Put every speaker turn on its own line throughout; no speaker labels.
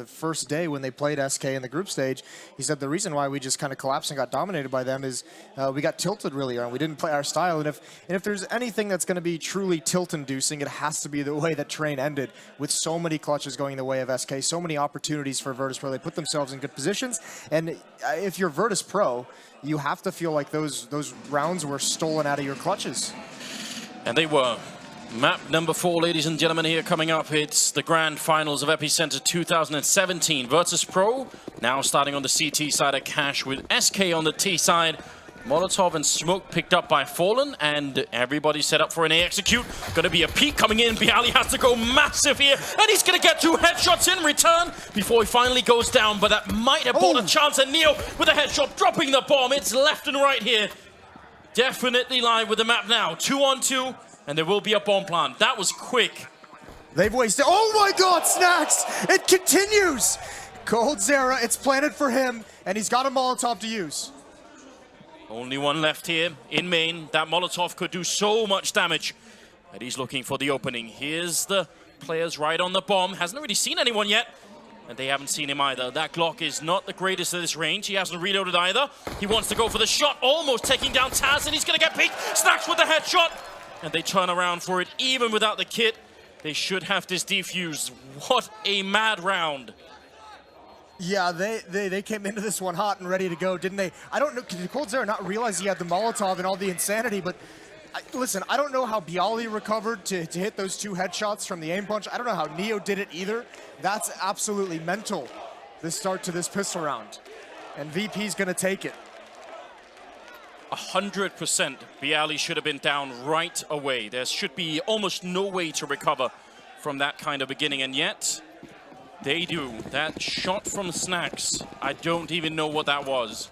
the first day when they played SK in the group stage. He said the reason why we just kind of collapsed and got dominated by them is we got tilted really early. We didn't play our style, and if there's anything that's going to be truly tilt-inducing, it has to be the way that Train ended, with so many clutches going the way of SK, so many opportunities for Virtus Pro. They put themselves in good positions, and if you're Virtus Pro, you have to feel like those rounds were stolen out of your clutches.
And they were. Map number 4, ladies and gentlemen, here coming up. It's the grand finals of EPICENTER 2017. Virtus Pro now starting on the CT side of Cash with SK on the T side. Molotov and Smoke picked up by Fallen, and everybody set up for an A execute. Going to be a peek coming in. byali has to go massive here, and he's going to get 2 headshots in return before he finally goes down, but that might have bought a chance. And Neo with a headshot, dropping the bomb. It's left and right here. Definitely live with the map now. 2-on-2. And there will be a bomb plant. That was quick.
They've wasted. Oh my God, Snacks! It continues. coldzera, it's planted for him, and he's got a Molotov to use.
Only one left here in main. That Molotov could do so much damage. And he's looking for the opening. Here's the players right on the bomb. Hasn't really seen anyone yet. And they haven't seen him either. That Glock is not the greatest at this range. He hasn't reloaded either. He wants to go for the shot, almost taking down Taz, and he's going to get peeked. Snacks with the headshot. And they turn around for it, even without the kit. They should have this defused. What a mad round.
Yeah, they came into this one hot and ready to go, didn't they? I don't know, did coldzera not realize he had the Molotov and all the insanity, but listen, I don't know how byali recovered to hit those 2 headshots from the aim punch. I don't know how Neo did it either. That's absolutely mental, this start to this pistol round. And VP's gonna take it.
100% byali should have been down right away. There should be almost no way to recover from that kind of beginning, and yet they do. That shot from Snacks, I don't even know what that was.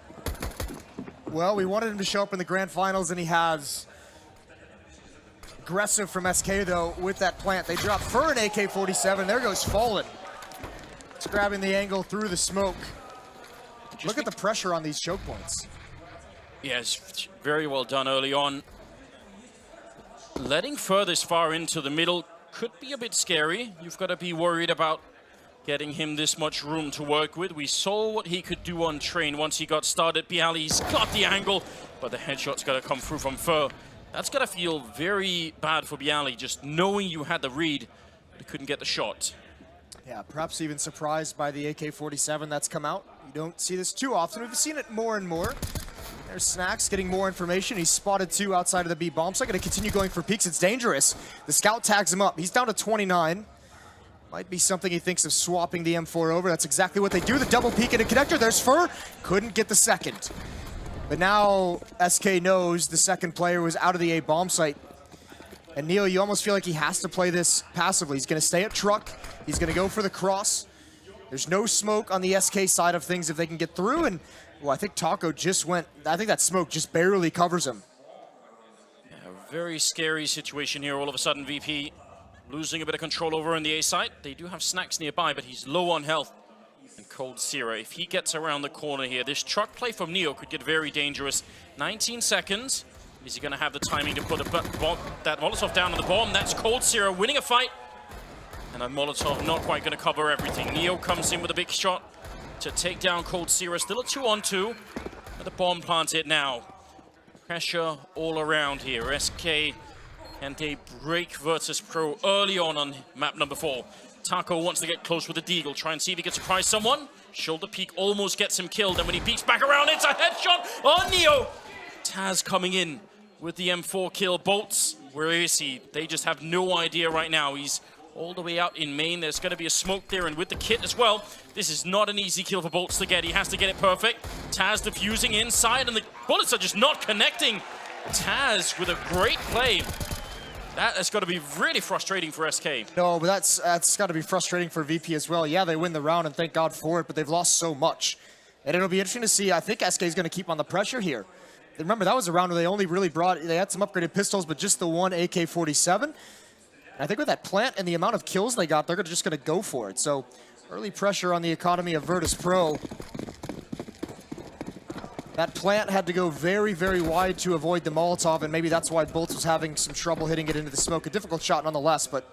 Well, we wanted him to show up in the grand finals, and he has. Aggressive from SK though with that plant. They drop for an AK-47. There goes Fallen. It's grabbing the angle through the smoke. Look at the pressure on these choke points.
Yes, very well done early on. Letting furthest far into the middle could be a bit scary. You've got to be worried about getting him this much room to work with. We saw what he could do on Train once he got started. byali's got the angle, but the headshot's got to come through from Fur. That's got to feel very bad for byali, just knowing you had the read, but couldn't get the shot.
Yeah, perhaps even surprised by the AK-47 that's come out. You don't see this too often. We've seen it more and more. There's Snacks getting more information. He's spotted 2 outside of the B bomb, so I'm going to continue going for peeks. It's dangerous. The scout tags him up. He's down to 29. Might be something he thinks of swapping the M4 over. That's exactly what they do. The double peek into connector. There's Fur. Couldn't get the second. But now SK knows the second player was out of the A bomb site. And Neo, you almost feel like he has to play this passively. He's going to stay at truck. He's going to go for the cross. There's no smoke on the SK side of things if they can get through. And, well, I think Taco just went. I think that smoke just barely covers him.
Yeah, very scary situation here. All of a sudden, VP losing a bit of control over on the A side. They do have Snacks nearby, but he's low on health. And coldzera, if he gets around the corner here, this truck play from Neo could get very dangerous. 19 seconds. Is he going to have the timing to put that Molotov down on the bomb? That's coldzera winning a fight. And a Molotov not quite going to cover everything. Neo comes in with a big shot to take down coldzera. Still a 2-on-2. And the bomb plants it now. Pressure all around here. SK and they break Virtus Pro early on map number 4. Taco wants to get close with the deagle, try and see if he can surprise someone. Shoulder peek almost gets him killed, and when he peeks back around, it's a headshot on Neo. Taz coming in with the M4 kill. Bolts, where is he? They just have no idea right now. He's all the way out in main. There's going to be a smoke there, and with the kit as well. This is not an easy kill for Bolts to get. He has to get it perfect. Taz defusing inside, and the bullets are just not connecting. Taz with a great play. That has got to be really frustrating for SK.
No, but that's got to be frustrating for VP as well. Yeah, they win the round, and thank God for it, but they've lost so much. And it'll be interesting to see. I think SK is going to keep on the pressure here. Remember, that was a round where they only really they had some upgraded pistols, but just the one AK-47. And I think with that plant and the amount of kills they got, they're just going to go for it. So early pressure on the economy of Virtus Pro. That plant had to go very, very wide to avoid the Molotov, and maybe that's why Bolts was having some trouble hitting it into the smoke. A difficult shot nonetheless, but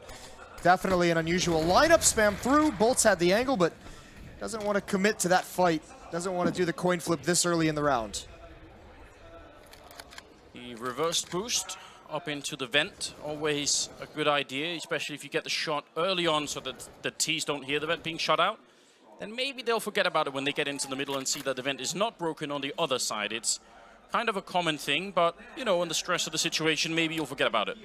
definitely an unusual lineup. Spam through. Bolts had the angle, but doesn't want to commit to that fight. Doesn't want to do the coin flip this early in the round.
The reverse boost up into the vent, always a good idea, especially if you get the shot early on so that the T's don't hear the vent being shot out. Then maybe they'll forget about it when they get into the middle and see that the vent is not broken on the other side. It's kind of a common thing, but, you know, in the stress of the situation, maybe you'll forget about it.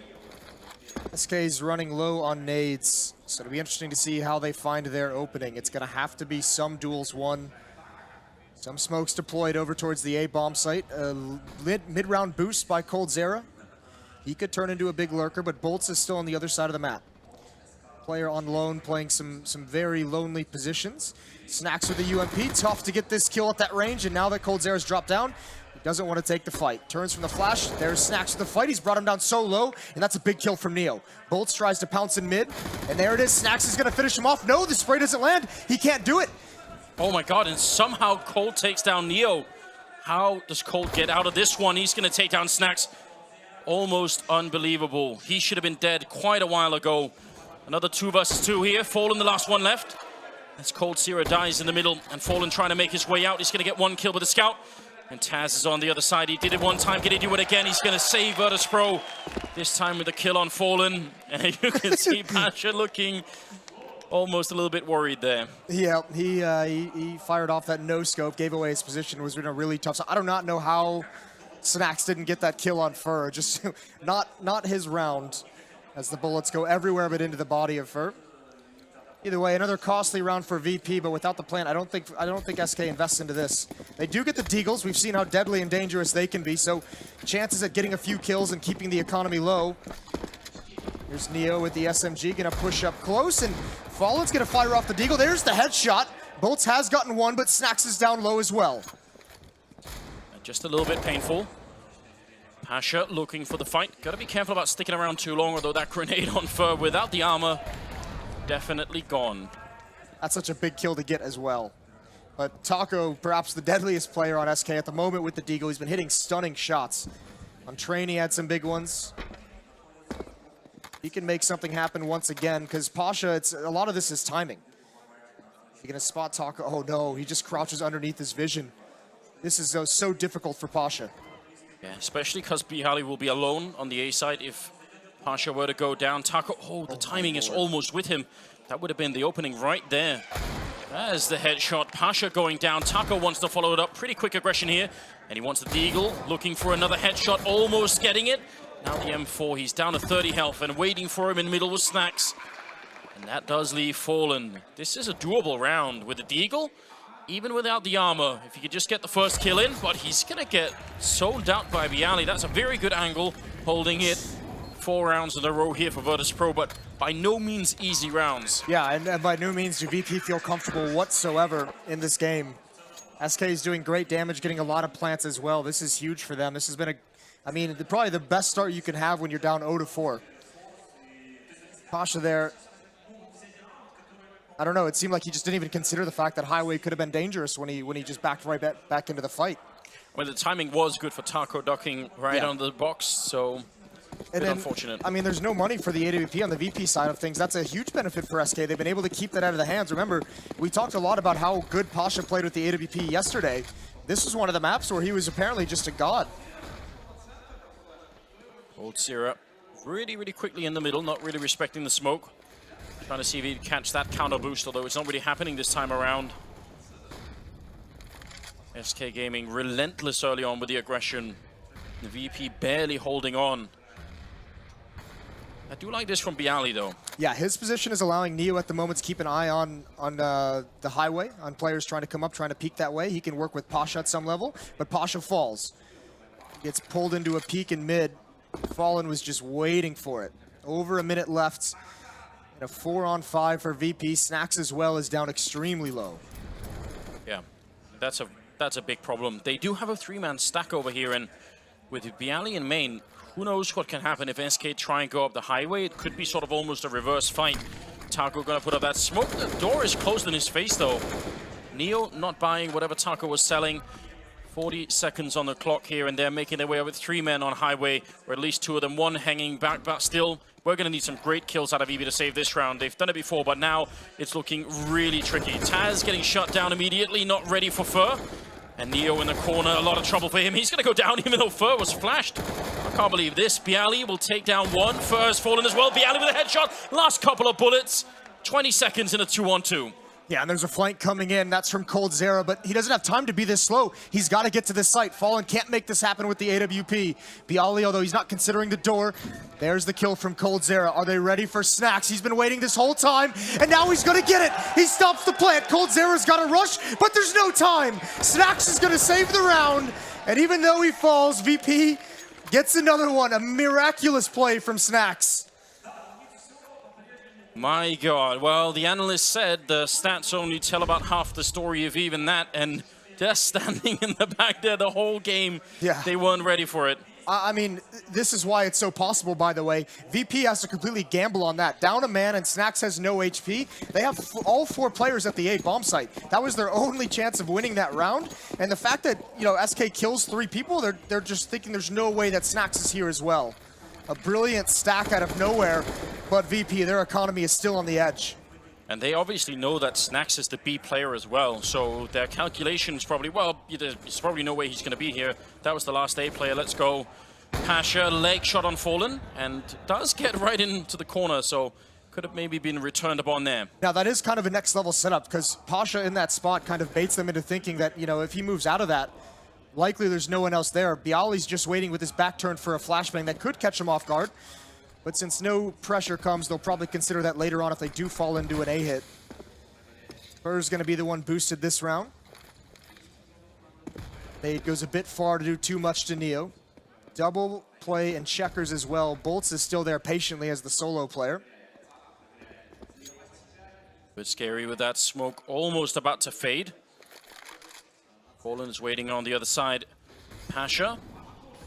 SK's running low on nades, so it'll be interesting to see how they find their opening. It's going to have to be some duels won. Some smokes deployed over towards the A bomb site. Mid-round boost by coldzera. He could turn into a big lurker, but Bolts is still on the other side of the map. Player on loan playing some very lonely positions. Snacks with the UMP, tough to get this kill at that range, and now that coldzera's dropped down, he doesn't want to take the fight. Turns from the flash, there's Snacks with the fight. He's brought him down so low, and that's a big kill from Neo. Bolts tries to pounce in mid, and there it is. Snacks is going to finish him off. No, the spray doesn't land. He can't do it.
Oh my god, and somehow Cold takes down Neo. How does Cold get out of this one? He's going to take down Snacks. Almost unbelievable. He should have been dead quite a while ago. Another 2 versus 2 here. Fallen the last one left. As coldzera dies in the middle, and Fallen trying to make his way out. He's going to get 1 kill with the scout. And Taz is on the other side. He did it one time. Can he do it again? He's going to save Virtus.pro. This time with a kill on Fallen. And you can see Pasha looking almost a little bit worried there.
Yeah, he fired off that no-scope, gave away his position, was in a really tough... I do not know how Snacks didn't get that kill on Fur. Just not his round, as the bullets go everywhere but into the body of Fur. Either way, another costly round for VP, but without the plant, I don't think SK invests into this. They do get the Deagles. We've seen how deadly and dangerous they can be, so chances at getting a few kills and keeping the economy low. Here's Neo with the SMG, gonna push up close, and Fallen's gonna fire off the Deagle. There's the headshot. Bolts has gotten one, but Snacks is down low as well.
Just a little bit painful. Pasha looking for the fight. Gotta be careful about sticking around too long, although that grenade on Fur without the armor, definitely gone.
That's such a big kill to get as well. But Taco, perhaps the deadliest player on SK at the moment with the Deagle. He's been hitting stunning shots. On train, he had some big ones. He can make something happen once again, because Pasha, a lot of this is timing. You're gonna spot Taco. Oh no, he just crouches underneath his vision. This is so difficult for Pasha.
Yeah, especially because Bihali will be alone on the A side if Pasha were to go down. Taco, oh, the timing is almost with him. That would have been the opening right there. There's the headshot. Pasha going down. Taco wants to follow it up. Pretty quick aggression here. And he wants the Deagle, looking for another headshot, almost getting it. Now the M4, he's down to 30 health, and waiting for him in the middle with Snacks. And that does leave Fallen. This is a doable round with the Deagle, even without the armor. If he could just get the first kill in, but he's gonna get sold out by Bialy. That's a very good angle, holding it. 4 rounds in a row here for Virtus.pro, but by no means easy rounds.
Yeah, and by no means do VP feel comfortable whatsoever in this game. SK is doing great damage, getting a lot of plants as well. This is huge for them. This has been probably the best start you can have when you're down 0-4. Pasha there. I don't know, it seemed like he just didn't even consider the fact that Highway could have been dangerous when he just backed right back into the fight.
Well, the timing was good for Taco ducking right on the box, so unfortunate.
I mean, there's no money for the AWP on the VP side of things. That's a huge benefit for SK. They've been able to keep that out of the hands. Remember, we talked a lot about how good Pasha played with the AWP yesterday. This was one of the maps where he was apparently just a god.
coldzera really, really quickly in the middle, not really respecting the smoke. Trying to see if he can catch that counter boost, although it's not really happening this time around. SK Gaming relentless early on with the aggression. The VP barely holding on. I do like this from Bialy, though.
Yeah, his position is allowing Neo at the moment to keep an eye on the highway, on players trying to come up, trying to peek that way. He can work with Pasha at some level, but Pasha falls. Gets pulled into a peek in mid. Fallen was just waiting for it. Over a minute left. And a 4-on-5 for VP. Snacks as well is down extremely low.
Yeah, that's a big problem. They do have a 3-man stack over here, and with Bialy in main, who knows what can happen if SK try and go up the highway. It could be sort of almost a reverse fight. Taco gonna put up that smoke. The door is closed in his face, though. Neo not buying whatever Taco was selling. 40 seconds on the clock here, and they're making their way over 3 men on highway, or at least 2 of them, 1 hanging back, but still, we're going to need some great kills out of EV to save this round. They've done it before, but now it's looking really tricky. Taz getting shut down immediately, not ready for Fur. And Neo in the corner, a lot of trouble for him. He's going to go down even though Fur was flashed. I can't believe this. Bialy will take down 1. Fur has fallen as well. Bialy with a headshot. Last couple of bullets. 20 seconds in a 2-on-2.
Yeah, and there's a flank coming in. That's from coldzera, but he doesn't have time to be this slow. He's got to get to this site. Fallen can't make this happen with the AWP. Bialy, although he's not considering the door, there's the kill from coldzera. Are they ready for Snacks? He's been waiting this whole time, and now he's going to get it. He stops the plant. coldzera's got to rush, but there's no time. Snacks is going to save the round, and even though he falls, VP gets another one. A miraculous play from Snacks.
My God, well, the analyst said the stats only tell about half the story of even that, and they're standing in the back there the whole game.
Yeah.
They weren't ready for it.
I mean, this is why it's so possible, by the way. VP has to completely gamble on that. Down a man and Snacks has no HP. They have all 4 players at the A bomb site. That was their only chance of winning that round. And the fact that, you know, SK kills 3 people, they're just thinking there's no way that Snacks is here as well. A brilliant stack out of nowhere, but VP, their economy is still on the edge.
And they obviously know that Snacks is the B player as well, so their calculations probably, well, there's probably no way he's going to be here. That was the last A player. Let's go. Pasha, leg shot on Fallen, and does get right into the corner, so could have maybe been returned upon there.
Now, that is kind of a next level setup, because Pasha in that spot kind of baits them into thinking that, you know, if he moves out of that, likely there's no one else there. Bialy's just waiting with his back turned for a flashbang that could catch him off guard. But since no pressure comes, they'll probably consider that later on if they do fall into an A hit. Fur's going to be the one boosted this round. Nade goes a bit far to do too much to Neo. Double play and checkers as well. Bolts is still there patiently as the solo player.
Bit scary with that smoke almost about to fade. Fallen is waiting on the other side. Pasha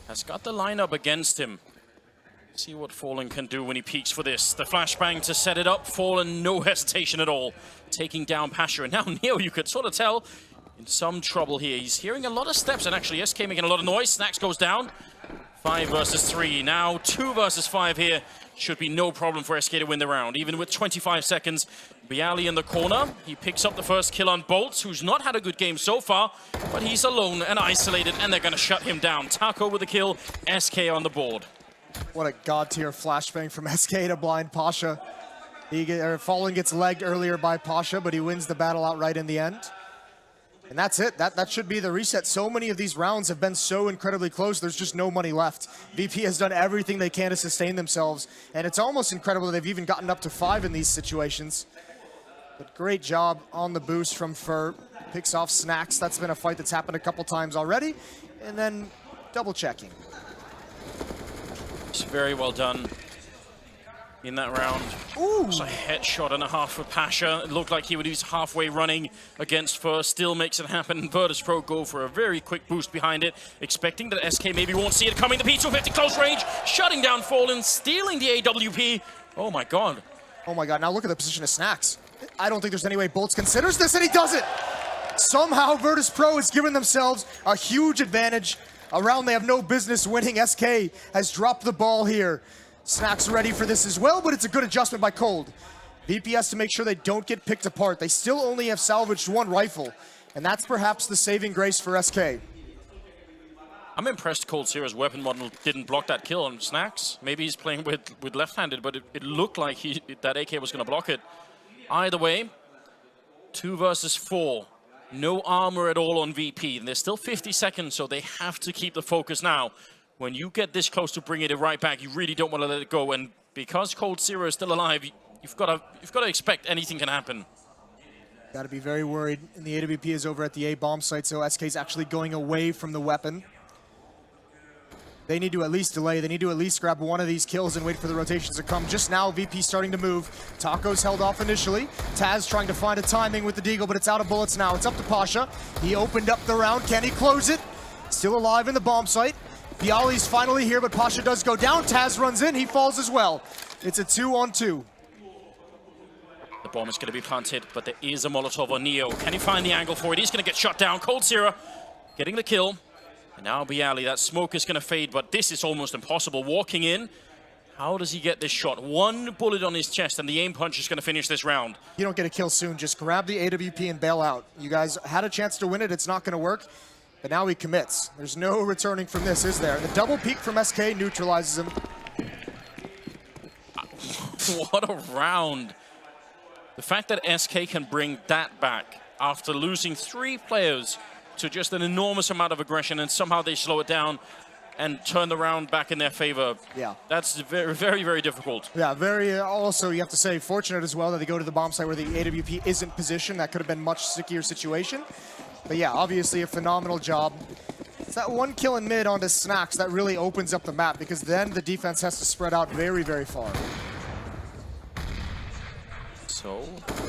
has got the lineup against him. See what Fallen can do when he peeks for this. The flashbang to set it up. Fallen, no hesitation at all. Taking down Pasha. And now Neo, you could sort of tell, in some trouble here. He's hearing a lot of steps, and actually SK making a lot of noise. Snacks goes down. 5 versus 3. Now 2 versus 5 here. Should be no problem for SK to win the round. Even with 25 seconds, Bialy in the corner. He picks up the first kill on Bolts, who's not had a good game so far, but he's alone and isolated, and they're going to shut him down. Taco with the kill, SK on the board.
What a god-tier flashbang from SK to blind Pasha. Fallen gets legged earlier by Pasha, but he wins the battle outright in the end. And that's it. That should be the reset. So many of these rounds have been so incredibly close, there's just no money left. VP has done everything they can to sustain themselves, and it's almost incredible that they've even gotten up to 5 in these situations. But great job on the boost from Fur. Picks off Snacks. That's been a fight that's happened a couple times already. And then double checking.
It's very well done in that round.
Ooh.
It's a headshot and a half for Pasha. It looked like he would use halfway running against Fur. Still makes it happen. Virtus.pro go for a very quick boost behind it, expecting that SK maybe won't see it coming. The P250 close range, shutting down Fallen, stealing the AWP. Oh my God.
Oh my God, now look at the position of Snacks. I don't think there's any way Bolts considers this, and he does it. Somehow Virtus.pro has given themselves a huge advantage. A round they have no business winning. SK has dropped the ball here. Snacks ready for this as well, but it's a good adjustment by Cold. VP has to make sure they don't get picked apart. They still only have salvaged 1 rifle, and that's perhaps the saving grace for SK.
I'm impressed coldzera's weapon model didn't block that kill on Snacks. Maybe he's playing with left-handed, but it looked like that AK was going to block it. Either way, 2 versus 4. No armor at all on VP, and there's still 50 seconds, so they have to keep the focus now. When you get this close to bringing it right back, you really don't want to let it go, and because coldzera is still alive, you've got to expect anything can happen.
Got to be very worried. And the AWP is over at the A bomb site, so SK's actually going away from the weapon. They need to at least delay. They need to at least grab 1 of these kills and wait for the rotations to come. Just now, VP starting to move. Taco's held off initially. Taz trying to find a timing with the Deagle, but it's out of bullets now. It's up to Pasha. He opened up the round. Can he close it? Still alive in the bomb site. Bialy's finally here, but Pasha does go down. Taz runs in. He falls as well. It's a 2-on-2.
The bomb is going to be planted, but there is a Molotov on Neo. Can he find the angle for it? He's going to get shot down. coldzera getting the kill. And now Bialy, that smoke is going to fade, but this is almost impossible. Walking in, how does he get this shot? One bullet on his chest, and the aim punch is going to finish this round.
You don't get a kill soon. Just grab the AWP and bail out. You guys had a chance to win it. It's not going to work. But now he commits. There's no returning from this, is there? The double peek from SK neutralizes him.
What a round. The fact that SK can bring that back after losing 3 players to just an enormous amount of aggression, and somehow they slow it down and turn the round back in their favor.
Yeah.
That's very, very, very difficult.
Yeah, very, also, you have to say, fortunate as well that they go to the bomb site where the AWP isn't positioned. That could have been a much stickier situation. But yeah, obviously a phenomenal job. It's that one kill in mid onto Snacks that really opens up the map, because then the defense has to spread out very, very far.
So,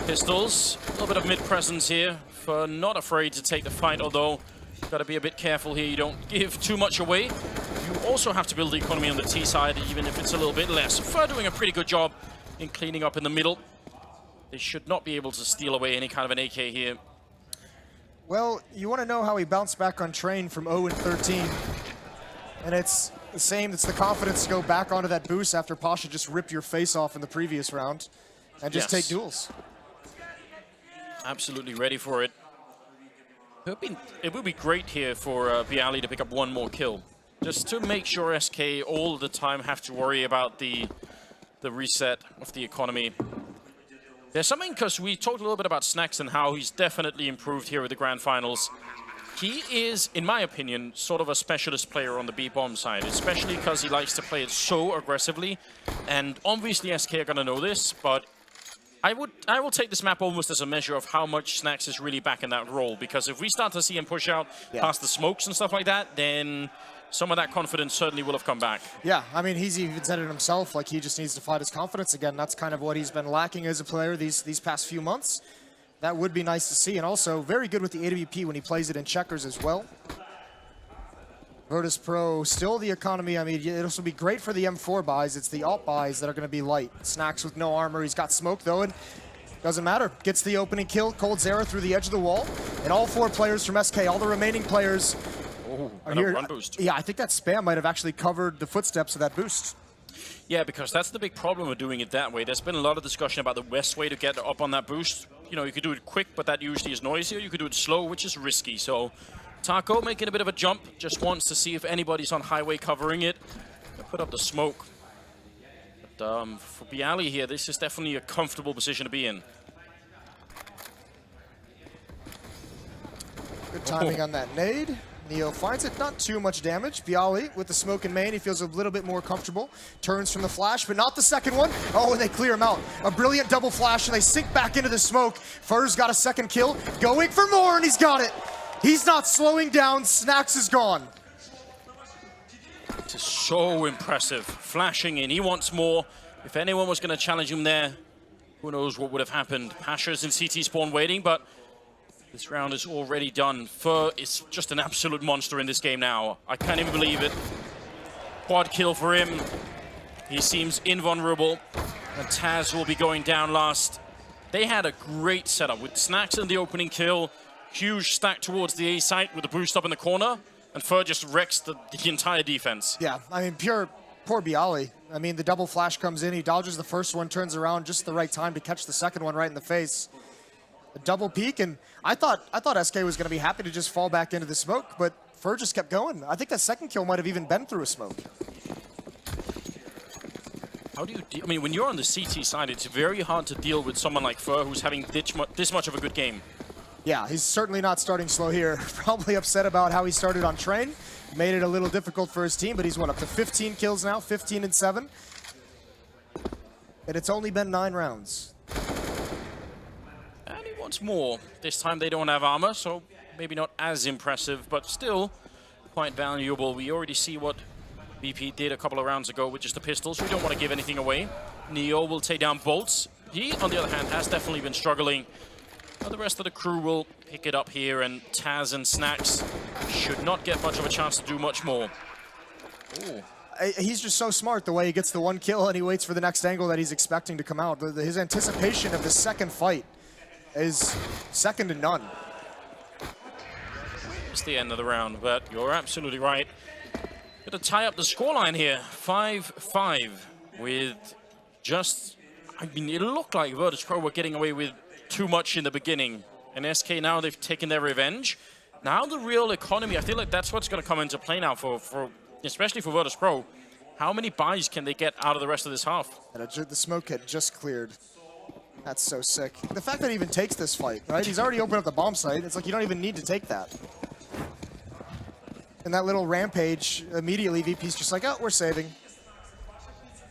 Pistols, a little bit of mid-presence here. For not afraid to take the fight, although you've got to be a bit careful here. You don't give too much away. You also have to build the economy on the T side, even if it's a little bit less. Fur doing a pretty good job in cleaning up in the middle. They should not be able to steal away any kind of an AK here.
Well, you want to know how he bounced back on train from 0-13. And it's the same, it's the confidence to go back onto that boost after Pasha just ripped your face off in the previous round and just take duels.
Absolutely ready for it. It would be great here for Bialy to pick up one more kill, just to make sure SK all the time have to worry about the reset of the economy. There's something, because we talked a little bit about Snacks and how he's definitely improved here at the Grand Finals. He is, in my opinion, sort of a specialist player on the B-bomb side, especially because he likes to play it so aggressively. And obviously SK are going to know this, but I will take this map almost as a measure of how much Snacks is really back in that role, because if we start to see him push out past the smokes and stuff like that, then some of that confidence certainly will have come back. Yeah,
I mean, he's even said it himself, like he just needs to find his confidence again. That's kind of what he's been lacking as a player these past few months. That would be nice to see, and also very good with the AWP when he plays it in checkers as well. Virtus Pro, still the economy. I mean, this will be great for the M4 buys. It's the alt buys that are going to be light. Snacks with no armor. He's got smoke, though, and doesn't matter. Gets the opening kill. Cold Zera through the edge of the wall. And all 4 players from SK, all the remaining players are here.
Run boost.
Yeah, I think that spam might have actually covered the footsteps of that boost.
Yeah, because that's the big problem with doing it that way. There's been a lot of discussion about the best way to get up on that boost. You know, you could do it quick, but that usually is noisier. You could do it slow, which is risky. So Taco making a bit of a jump, just wants to see if anybody's on highway covering it. Put up the smoke. But for Bialy here, this is definitely a comfortable position to be in.
Good timing on that nade. Neo finds it, not too much damage. Bialy with the smoke in main, he feels a little bit more comfortable. Turns from the flash, but not the second one. Oh, and they clear him out. A brilliant double flash, and they sink back into the smoke. Fur's got a second kill, going for more, and he's got it. He's not slowing down. Snacks is gone.
This is so impressive. Flashing in, he wants more. If anyone was going to challenge him there, who knows what would have happened. Pasha's in CT spawn waiting, but this round is already done. Fur is just an absolute monster in this game now. I can't even believe it. Quad kill for him. He seems invulnerable. And Taz will be going down last. They had a great setup with Snacks in the opening kill. Huge stack towards the A site with the boost up in the corner. And Fur just wrecks the entire defense.
Yeah, I mean, poor Bialy. I mean, the double flash comes in. He dodges the first one, turns around just the right time to catch the second one right in the face. A double peek, and I thought SK was going to be happy to just fall back into the smoke, but Fur just kept going. I think that second kill might have even been through a smoke.
How do you I mean, when you're on the CT side, it's very hard to deal with someone like Fur who's having this much of a good game.
Yeah, he's certainly not starting slow here. Probably upset about how he started on train. Made it a little difficult for his team, but he's, what, up to 15 kills now, 15 and 7. And it's only been 9 rounds.
And he wants more. This time they don't have armor, so maybe not as impressive, but still quite valuable. We already see what VP did a couple of rounds ago with just the pistols. We don't want to give anything away. Neo will take down bolts. He, on the other hand, has definitely been struggling. But the rest of the crew will pick it up here, and Taz and Snacks should not get much of a chance to do much more. Ooh.
He's just so smart the way he gets the one kill and he waits for the next angle that he's expecting to come out. His anticipation of the second fight is second to none.
it's the end of the round. But you're absolutely right. Going to tie up the scoreline here, 5-5, with just, I mean, it looked like Virtus Pro were getting away with too much in the beginning. And SK now, they've taken their revenge. Now the real economy, I feel like that's what's going to come into play now for especially for Virtus Pro. How many buys can they get out of the rest of this half?
And the smoke had just cleared. That's so sick. The fact that he even takes this fight, right? He's already opened up the bomb site. It's like you don't even need to take that. And that little rampage, immediately VP's just like, oh, we're saving.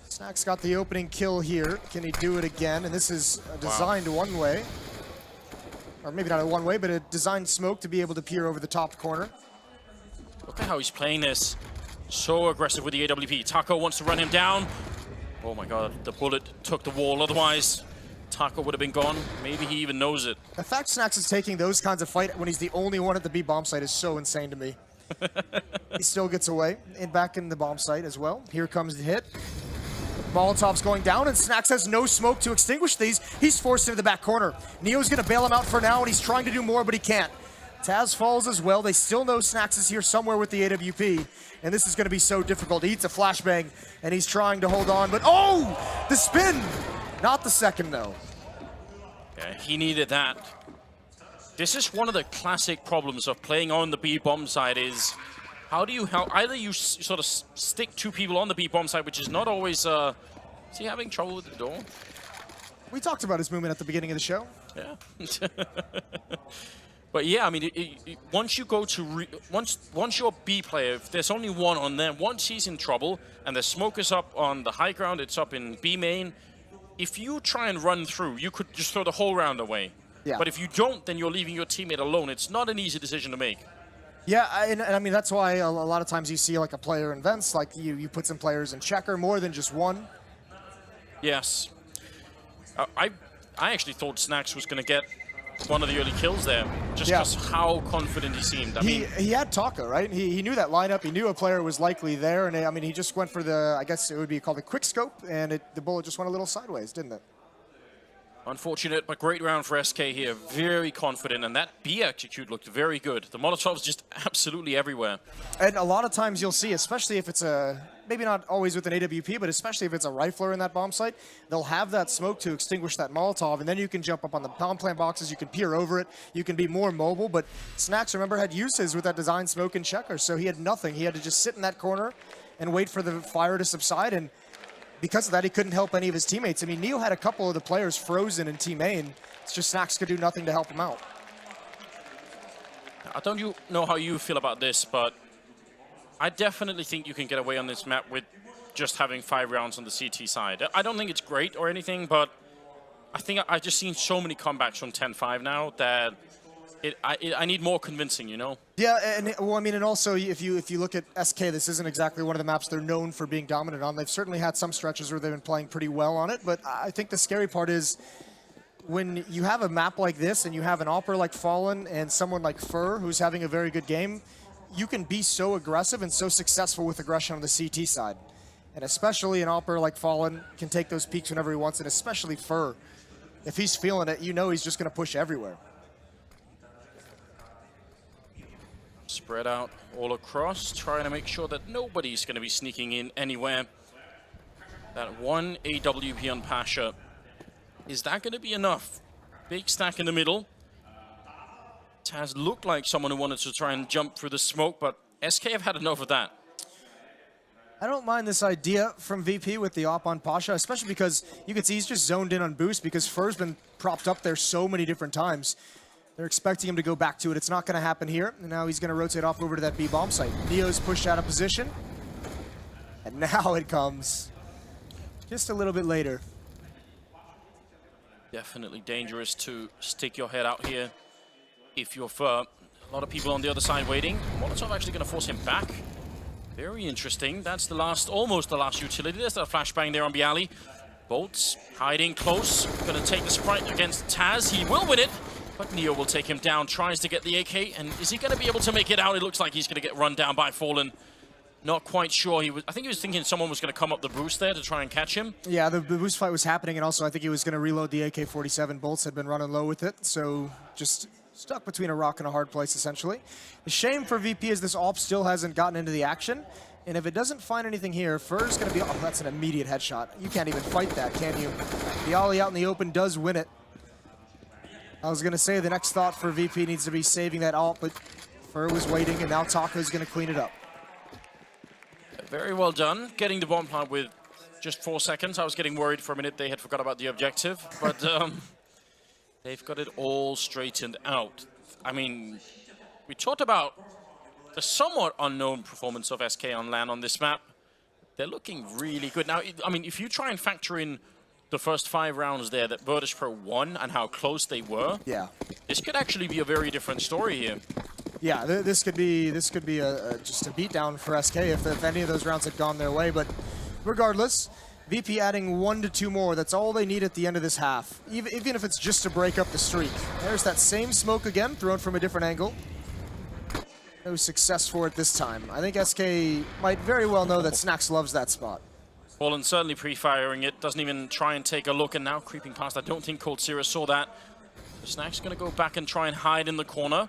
Snack's got the opening kill here. Can he do it again? And this is a designed one-way. Or maybe not a one-way, but a designed smoke to be able to peer over the top corner.
Look at how he's playing this. So aggressive with the AWP. Taco wants to run him down. Oh my god, the bullet took the wall. Otherwise, Taco would have been gone. Maybe he even knows it.
The fact Snacks is taking those kinds of fight when he's the only one at the B bomb site is so insane to me. He still gets away and back in the bomb site as well. Here comes the hit. Molotov's going down, and Snacks has no smoke to extinguish these. He's forced into the back corner. Neo's going to bail him out for now, and he's trying to do more, but he can't. Taz falls as well. They still know Snacks is here somewhere with the AWP, and this is going to be so difficult. He eats a flashbang, and he's trying to hold on, but oh! The spin! Not the second, though.
Yeah, he needed that. This is one of the classic problems of playing on the B bomb side is how do you help? Either you sort of stick two people on the B bomb side, which is not always. Is he having trouble with the door?
We talked about his movement at the beginning of the show.
Yeah. But yeah, I mean, once you go to once you're a B player, if there's only one on there, once he's in trouble and the smoke is up on the high ground, it's up in B main. If you try and run through, you could just throw the whole round away.
Yeah.
But if you don't, then you're leaving your teammate alone. It's not an easy decision to make.
Yeah, and I mean, that's why a lot of times you see like a player in vents, like you put some players in checker more than just one.
Yes. I actually thought Snacks was going to get one of the early kills there, just because how confident he seemed. I mean,
he had Taco, right? He knew that lineup. He knew a player was likely there, and I mean, he just went for the, I guess it would be called the quick scope, and the bullet just went a little sideways, didn't it?
Unfortunate, but great round for SK here. Very confident, and that B execute looked very good. The Molotov's just absolutely everywhere.
And a lot of times you'll see, especially if it's a, maybe not always with an AWP, but especially if it's a rifler in that bomb site, they'll have that smoke to extinguish that Molotov, and then you can jump up on the bomb plant boxes, you can peer over it, you can be more mobile, but Snacks, remember, had uses with that design smoke and checker, so he had nothing. He had to just sit in that corner and wait for the fire to subside, and because of that, he couldn't help any of his teammates. I mean, Neo had a couple of the players frozen in team A, and it's just Snacks could do nothing to help him out.
I don't know how you feel about this, but I definitely think you can get away on this map with just having 5 rounds on the CT side. I don't think it's great or anything, but I think I've just seen so many comebacks from 10-5 now that I need more convincing, you know?
Yeah, and well, I mean, and also if you look at SK, this isn't exactly one of the maps they're known for being dominant on. They've certainly had some stretches where they've been playing pretty well on it, but I think the scary part is when you have a map like this and you have an AWPer like Fallen and someone like Fur who's having a very good game, you can be so aggressive and so successful with aggression on the CT side. And especially an AWPer like Fallen can take those peaks whenever he wants, and especially Fur. If he's feeling it, you know he's just going to push everywhere.
Spread out all across, trying to make sure that nobody's going to be sneaking in anywhere. That one AWP on Pasha. Is that going to be enough? Big stack in the middle. Taz looked like someone who wanted to try and jump through the smoke, but SK have had enough of that.
I don't mind this idea from VP with the op on Pasha, especially because you can see he's just zoned in on boost because Fur's been propped up there so many different times. They're expecting him to go back to it. It's not going to happen here. And now he's going to rotate off over to that B bomb site. Neo's pushed out of position. And now it comes just a little bit later.
Definitely dangerous to stick your head out here if you're Fur. A lot of people on the other side waiting. Molotov actually going to force him back. Very interesting. That's the last, almost the last utility. There's that flashbang there on Bialy. Bolts hiding close. Going to take the sprite against Taz. He will win it. But Neo will take him down, tries to get the AK, and is he going to be able to make it out? It looks like he's going to get run down by Fallen. Not quite sure. I think he was thinking someone was going to come up the boost there to try and catch him.
Yeah, the boost fight was happening, and also I think he was going to reload the AK-47. Bolts had been running low with it, so just stuck between a rock and a hard place, essentially. The shame for VP is this AWP still hasn't gotten into the action. And if it doesn't find anything here, Fur's going to be... Oh, that's an immediate headshot. You can't even fight that, can you? The ollie out in the open does win it. I was going to say the next thought for VP needs to be saving that AWP, but Fur was waiting, and now Taco's going to clean it up.
Very well done. Getting the bomb plant with just 4 seconds. I was getting worried for a minute they had forgot about the objective, but they've got it all straightened out. I mean, we talked about the somewhat unknown performance of SK on LAN on this map. They're looking really good. Now, I mean, if you try and factor in the first 5 rounds there that Virtus.pro won and how close they were,
yeah,
this could actually be a very different story here.
Yeah, this could be just a beatdown for SK if any of those rounds had gone their way. But regardless, VP adding 1 to 2 more. That's all they need at the end of this half, even if it's just to break up the streak. There's that same smoke again, thrown from a different angle. No success for it this time. I think SK might very well know that Snax loves that spot.
Fallen certainly pre-firing it, doesn't even try and take a look, and now creeping past. I don't think Cold Sierra saw that. Snax going to go back and try and hide in the corner.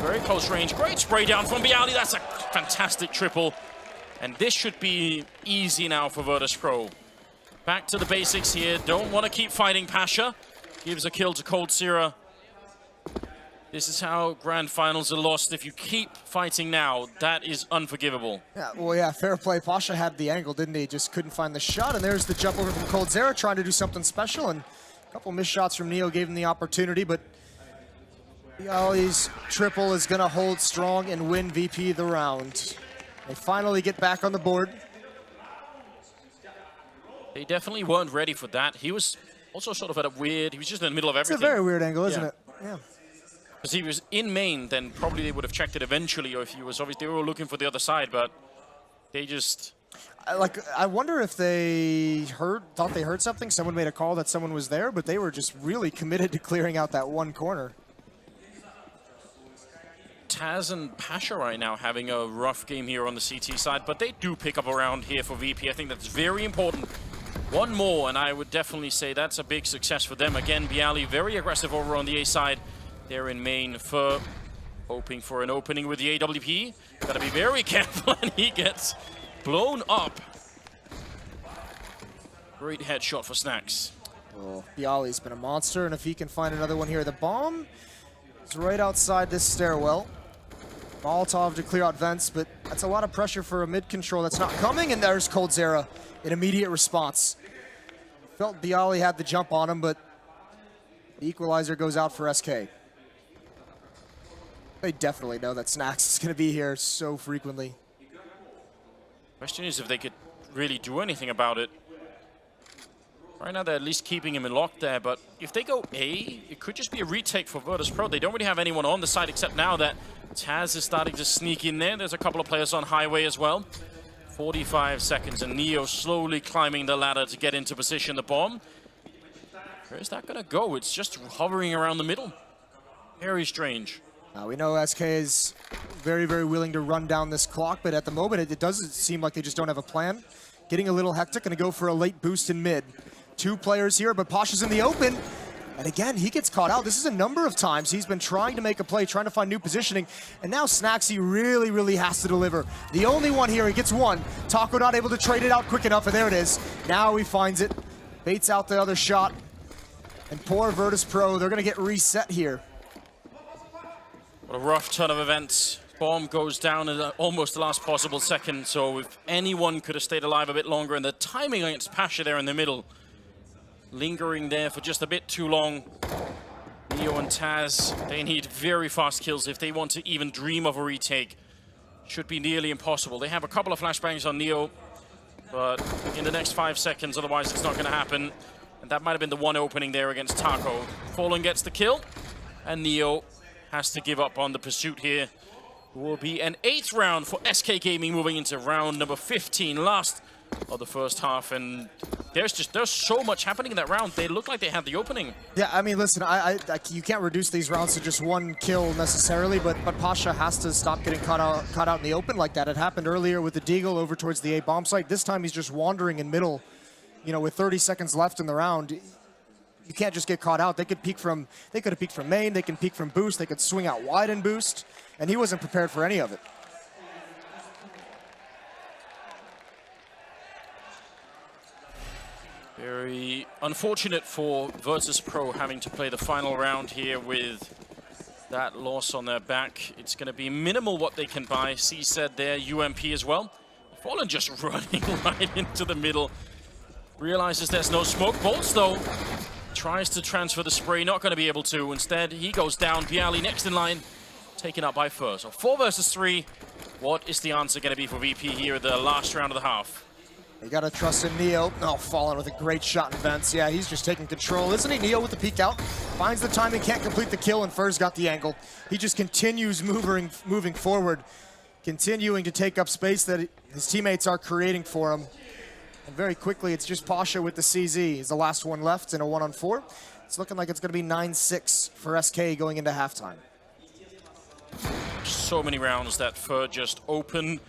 Very close range. Great spray down from Bialy. That's a fantastic triple. And this should be easy now for Virtus.pro. Back to the basics here. Don't want to keep fighting Pasha. Gives a kill to Cold Sierra. This is how grand finals are lost. If you keep fighting now, that is unforgivable.
Yeah, well, yeah, fair play. Pasha had the angle, didn't he? Just couldn't find the shot. And there's the jump over from Cold Sierra, trying to do something special. And a couple missed shots from Neo gave him the opportunity, but Bialy's triple is going to hold strong and win VP the round. They finally get back on the board.
They definitely weren't ready for that. He was also sort of at a weird... He was just in the middle of everything.
It's a very weird angle, isn't it? Yeah.
Because he was in main, then probably they would have checked it eventually, or if he was obviously, they were looking for the other side, but they just...
I wonder if they thought they heard something. Someone made a call that someone was there, but they were just really committed to clearing out that one corner.
Taz and Pasha right now having a rough game here on the CT side, but they do pick up a round here for VP. I think that's very important. One more, and I would definitely say that's a big success for them. Again, Bialy very aggressive over on the A side. They're in main for hoping for an opening with the AWP. Gotta be very careful, and he gets blown up. Great headshot for Snax.
Oh, Bialy's been a monster, and if he can find another one here, the bomb is right outside this stairwell. Molotov to clear out vents, but that's a lot of pressure for a mid control that's not coming, and there's Cold Sierra in immediate response. Felt Bialy had the jump on him, but the equalizer goes out for SK. They definitely know that Snax is going to be here so frequently.
Question is if they could really do anything about it. Right now they're at least keeping him in lock there, but if they go A, it could just be a retake for Virtus.pro. They don't really have anyone on the side except now that Taz is starting to sneak in there. There's a couple of players on highway as well. 45 seconds and Neo slowly climbing the ladder to get into position. The bomb. Where is that going to go? It's just hovering around the middle. Very strange.
Now we know SK is very, very willing to run down this clock, but at the moment it doesn't seem like they just don't have a plan. Getting a little hectic, going to go for a late boost in mid. 2 players here, but Pasha's in the open. And again, he gets caught out. This is a number of times he's been trying to make a play, trying to find new positioning. And now Snaxy really, really has to deliver. The only one here, he gets one. Taco not able to trade it out quick enough, and there it is. Now he finds it, baits out the other shot. And poor Virtus.pro, they're gonna get reset here.
What a rough turn of events. Bomb goes down in almost the last possible second, so if anyone could have stayed alive a bit longer, and the timing against Pasha there in the middle, lingering there for just a bit too long. Neo and Taz, they need very fast kills if they want to even dream of a retake. Should be nearly impossible. They have a couple of flashbangs on Neo, but in the next 5 seconds, otherwise it's not going to happen. And that might have been the one opening there against Taco. Fallen gets the kill, and Neo has to give up on the pursuit here. It will be an 8th round for SK Gaming, moving into round number 15, last of the first half, and there's so much happening in that round. They look like they had the opening.
Yeah, I mean, listen, you can't reduce these rounds to just one kill necessarily, but Pasha has to stop getting caught out in the open like that. It happened earlier with the Deagle over towards the A bomb site. This time he's just wandering in middle, you know, with 30 seconds left in the round. you can't just get caught out. They could have peeked from main, they can peek from boost, they could swing out wide and boost, and he wasn't prepared for any of it.
Very unfortunate for Virtus Pro having to play the final round here with that loss on their back. It's going to be minimal what they can buy. C said there, UMP as well. Fallen just running right into the middle. Realizes there's no smoke. Bolts, though, tries to transfer the spray. Not going to be able to. Instead, he goes down. Bialy next in line, taken out by Fur. So 4 versus 3. What is the answer going to be for VP here at the last round of the half?
You gotta trust in Neo. Oh, Fallen with a great shot in vents. Yeah, he's just taking control, isn't he? Neo with the peek out. Finds the timing, can't complete the kill, and Fur's got the angle. He just continues moving forward, continuing to take up space that his teammates are creating for him. And very quickly, it's just Pasha with the CZ. He's the last one left in a 1-on-4. It's looking like it's gonna be 9-6 for SK going into halftime.
So many rounds that Fur just opened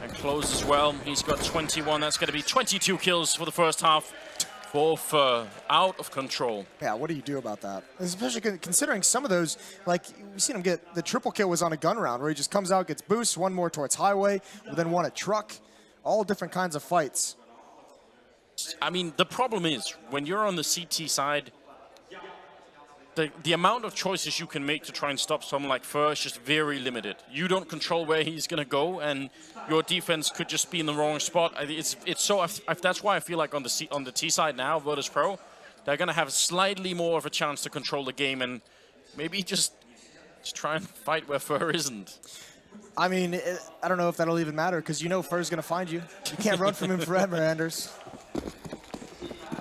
and closed as well. He's got 21. That's going to be 22 kills for the first half for Fur. Out of control.
Yeah, what do you do about that? Especially considering some of those, like, we've seen him get, the triple kill was on a gun round where he just comes out, gets boosts, one more towards highway, then one at truck. All different kinds of fights.
I mean, the problem is, when you're on the CT side, the amount of choices you can make to try and stop someone like Fur is just very limited. You don't control where he's going to go, and your defense could just be in the wrong spot. It's so. That's why I feel like on the T side now, Virtus Pro, they're going to have slightly more of a chance to control the game and maybe just try and fight where Fur isn't.
I mean, I don't know if that'll even matter because you know Fur's going to find you. You can't run from him forever, Anders.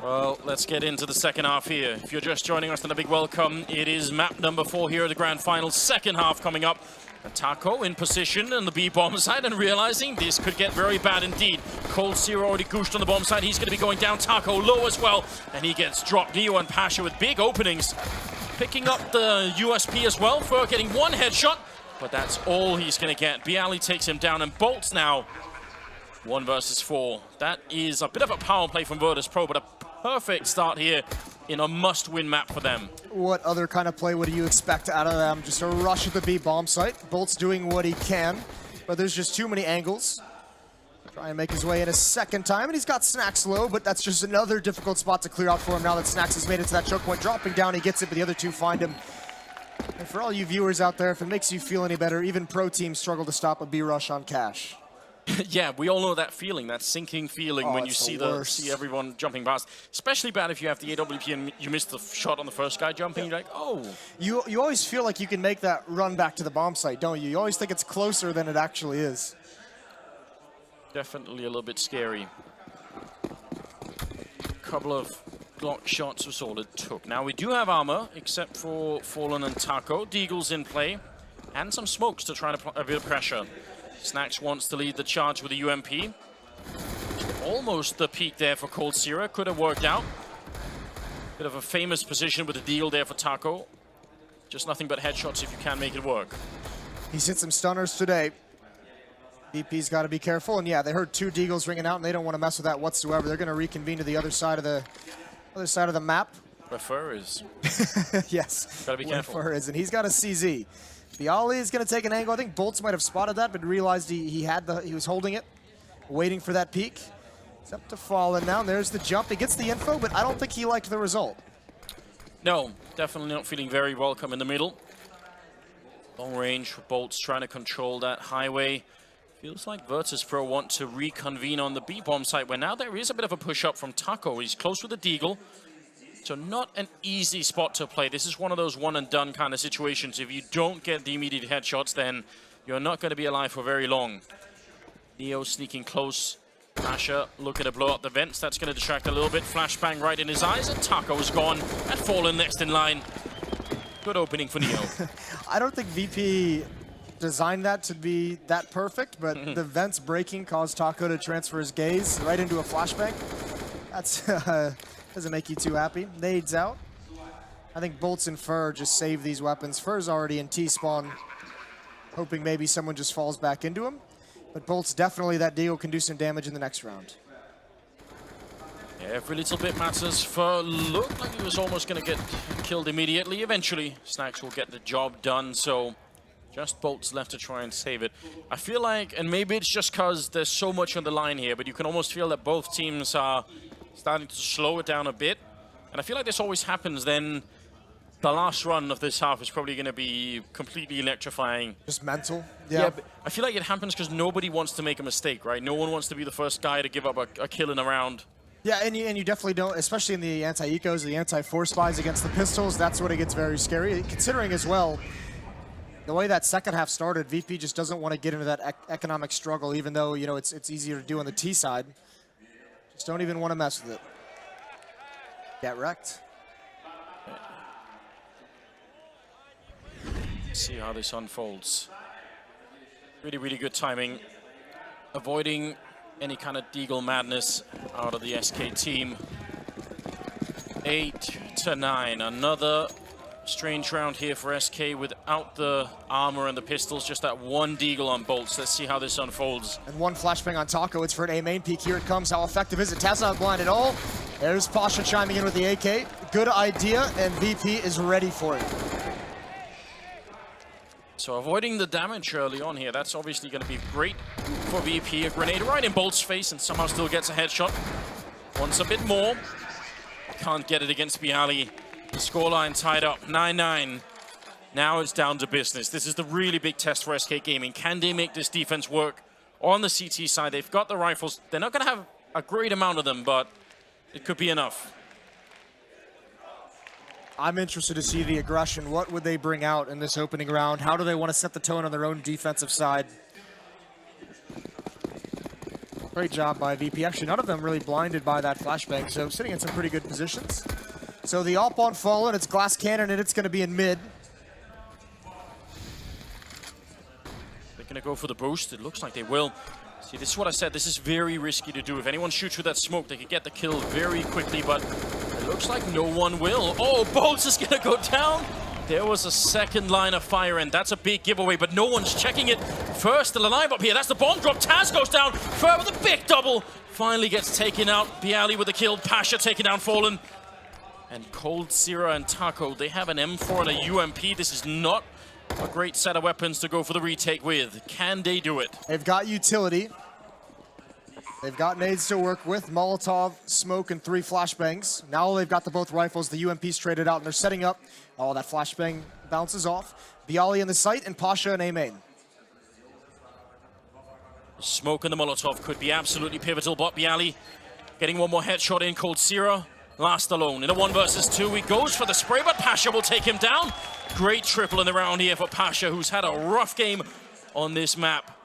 Well, let's get into the second half here. If you're just joining us, then a big welcome. It is map number 4 here at the grand final. Second half coming up. And Taco in position on the B bomb side and realizing this could get very bad indeed. Cold Zero already goosed on the bomb side. He's going to be going down. Taco low as well. And he gets dropped. Neo and Pasha with big openings. Picking up the USP as well. Fur getting one headshot. But that's all he's going to get. Bialy takes him down and Bolts now. 1 versus 4. That is a bit of a power play from Virtus Pro, but a perfect start here in a must-win map for them.
What other kind of play would you expect out of them? Just a rush at the B bomb site. Bolt's doing what he can, but there's just too many angles. Try and make his way in a second time, and he's got Snacks low, but that's just another difficult spot to clear out for him now that Snacks has made it to that choke point. Dropping down, he gets it, but the other two find him. And for all you viewers out there, if it makes you feel any better, even pro teams struggle to stop a B rush on Cash.
Yeah, we all know that feeling, that sinking feeling when you see everyone jumping past. Especially bad if you have the AWP and you miss the shot on the first guy jumping. You're like, oh.
You always feel like you can make that run back to the bomb site, don't you? You always think it's closer than it actually is.
Definitely a little bit scary. Couple of Glock shots was all it took. Now we do have armor, except for Fallen and Taco. Deagle's in play, and some smokes to try to put a bit of pressure. Snacks wants to lead the charge with a UMP. Almost the peak there for Cold Zero. Could have worked out. Bit of a famous position with a deal there for Taco. Just nothing but headshots if you can make it work.
He's hit some stunners today. VP's got to be careful. And yeah, they heard 2 Deagles ringing out, and they don't want to mess with that whatsoever. They're going to reconvene to the other side of the map.
Where Fur is.
Yes.
Gotta be careful.
Where Fur is, and he's got a CZ. Bialy is going to take an angle. I think Bolts might have spotted that, but realized he was holding it, waiting for that peek. It's up to Fallen now. There's the jump. He gets the info, but I don't think he liked the result.
No, definitely not feeling very welcome in the middle. Long range for Bolts trying to control that highway. Feels like Virtus Pro want to reconvene on the B-bomb site, where now there is a bit of a push-up from Taco. He's close with the Deagle. So not an easy spot to play. This is one of those one-and-done kind of situations. If you don't get the immediate headshots, then you're not going to be alive for very long. Neo sneaking close. Pasha looking to blow up the vents. That's going to distract a little bit. Flashbang right in his eyes, and Taco's gone. And Fallen next in line. Good opening for Neo.
I don't think VP designed that to be that perfect, but the vents breaking caused Taco to transfer his gaze right into a flashbang. That's doesn't make you too happy. Nades out. I think Bolts and Fur just save these weapons. Fur's already in T-spawn, hoping maybe someone just falls back into him. But Bolts definitely, that Deagle can do some damage in the next round.
Every little bit matters. For looked like he was almost going to get killed immediately. Eventually, Snacks will get the job done, so just Bolts left to try and save it. I feel like, and maybe it's just because there's so much on the line here, but you can almost feel that both teams are starting to slow it down a bit. And I feel like this always happens then. The last run of this half is probably going to be completely electrifying.
Just mental.
Yeah, but I feel like it happens because nobody wants to make a mistake, right? No one wants to be the first guy to give up a kill in a round.
Yeah, and you definitely don't, especially in the anti-ecos, the anti-force buys against the pistols. That's when it gets very scary. Considering as well, the way that second half started, VP just doesn't want to get into that economic struggle, even though, you know, it's easier to do on the T side. Just don't even want to mess with it. Get wrecked.
See how this unfolds. Really, really good timing. Avoiding any kind of Deagle madness out of the SK team. 8-9. Another strange round here for SK without the armor and the pistols. Just that one Deagle on Bolts. Let's see how this unfolds.
And one flashbang on Taco. It's for an A main peek. Here it comes. How effective is it? Taz not blind at all. There's Pasha chiming in with the AK. Good idea, and VP is ready for it.
So avoiding the damage early on here, that's obviously going to be great for VP. A grenade right in Bolt's face and somehow still gets a headshot. Wants a bit more. Can't get it against Bialy. The scoreline tied up, 9-9. Now it's down to business. This is the really big test for SK Gaming. Can they make this defense work on the CT side? They've got the rifles. They're not going to have a great amount of them, but it could be enough.
I'm interested to see the aggression. What would they bring out in this opening round? How do they want to set the tone on their own defensive side? Great job by VP. Actually, none of them really blinded by that flashbang, so sitting in some pretty good positions. So the AWP on Fallen, it's glass cannon, and it's going to be in mid.
They're going to go for the boost. It looks like they will. See, this is what I said. This is very risky to do. If anyone shoots through that smoke, they could get the kill very quickly, but it looks like no one will. Oh, Bolts is going to go down. There was a second line of fire, and that's a big giveaway, but no one's checking it. First, the line up here. That's the bomb drop. Taz goes down. Fur with a big double. Finally gets taken out. Bialy with a kill. Pasha taking down Fallen. And Cold Zero and Taco, they have an M4 and a UMP. This is not a great set of weapons to go for the retake with. Can they do it?
They've got utility. They've got nades to work with, Molotov, smoke, and 3 flashbangs. Now they've got the both rifles, the UMP's traded out, and they're setting up. Oh, that flashbang bounces off. Bialy in the site, and Pasha in A main.
Smoke and the Molotov could be absolutely pivotal, but Bialy getting one more headshot in. Cold Zero, last alone. In a 1 versus 2, he goes for the spray, but Pasha will take him down. Great triple in the round here for Pasha, who's had a rough game on this map.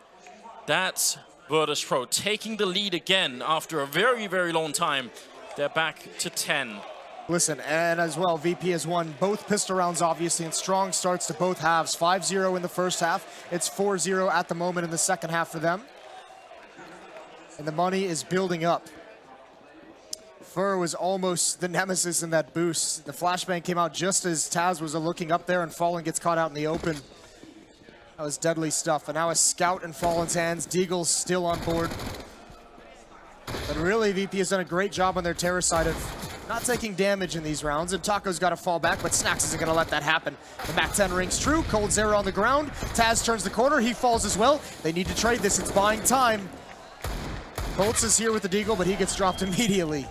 That's Virtus Pro taking the lead again after a very, very long time. They're back to 10.
Listen, and as well, VP has won both pistol rounds, obviously, and strong starts to both halves. 5-0 in the first half. It's 4-0 at the moment in the second half for them. And the money is building up. Fur was almost the nemesis in that boost. The flashbang came out just as Taz was looking up there, and Fallen gets caught out in the open. That was deadly stuff. And now a scout in Fallen's hands. Deagle's still on board. But really, VP has done a great job on their terror side of not taking damage in these rounds. And Taco's got to fall back, but Snacks isn't going to let that happen. The Mac 10 rings true. Cold Zero on the ground. Taz turns the corner. He falls as well. They need to trade this. It's buying time. Bolts is here with the Deagle, but he gets dropped immediately.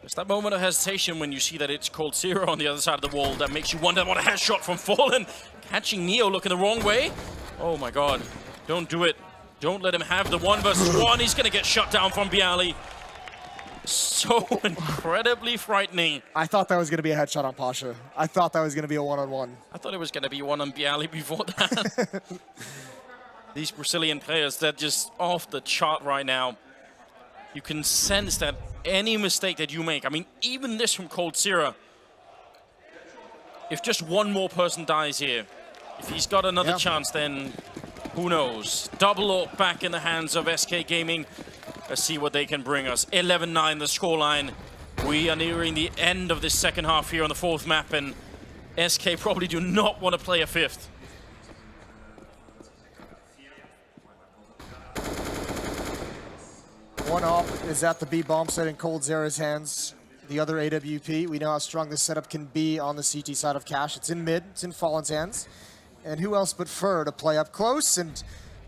It's that moment of hesitation when you see that it's Cold Zero on the other side of the wall that makes you wonder what a headshot from Fallen. Catching Neo looking the wrong way. Oh my god. Don't do it. Don't let him have the 1 versus 1. He's going to get shut down from Bialy. So incredibly frightening.
I thought that was going to be a headshot on Pasha. I thought that was going to be a one-on-one.
I thought it was going to be one on Bialy before that. These Brazilian players, they're just off the chart right now. You can sense that any mistake that you make, I mean, even this from Cold Zero, if just one more person dies here, if he's got another chance, then who knows? Double up back in the hands of SK Gaming. Let's see what they can bring us. 11-9 the scoreline. We are nearing the end of this second half here on the 4th map, and SK probably do not want to play a 5th.
One op is at the B bomb site in Cold Zera's hands. The other AWP, we know how strong this setup can be on the CT side of Cash. It's in mid, it's in Fallen's hands. And who else but Fur to play up close? And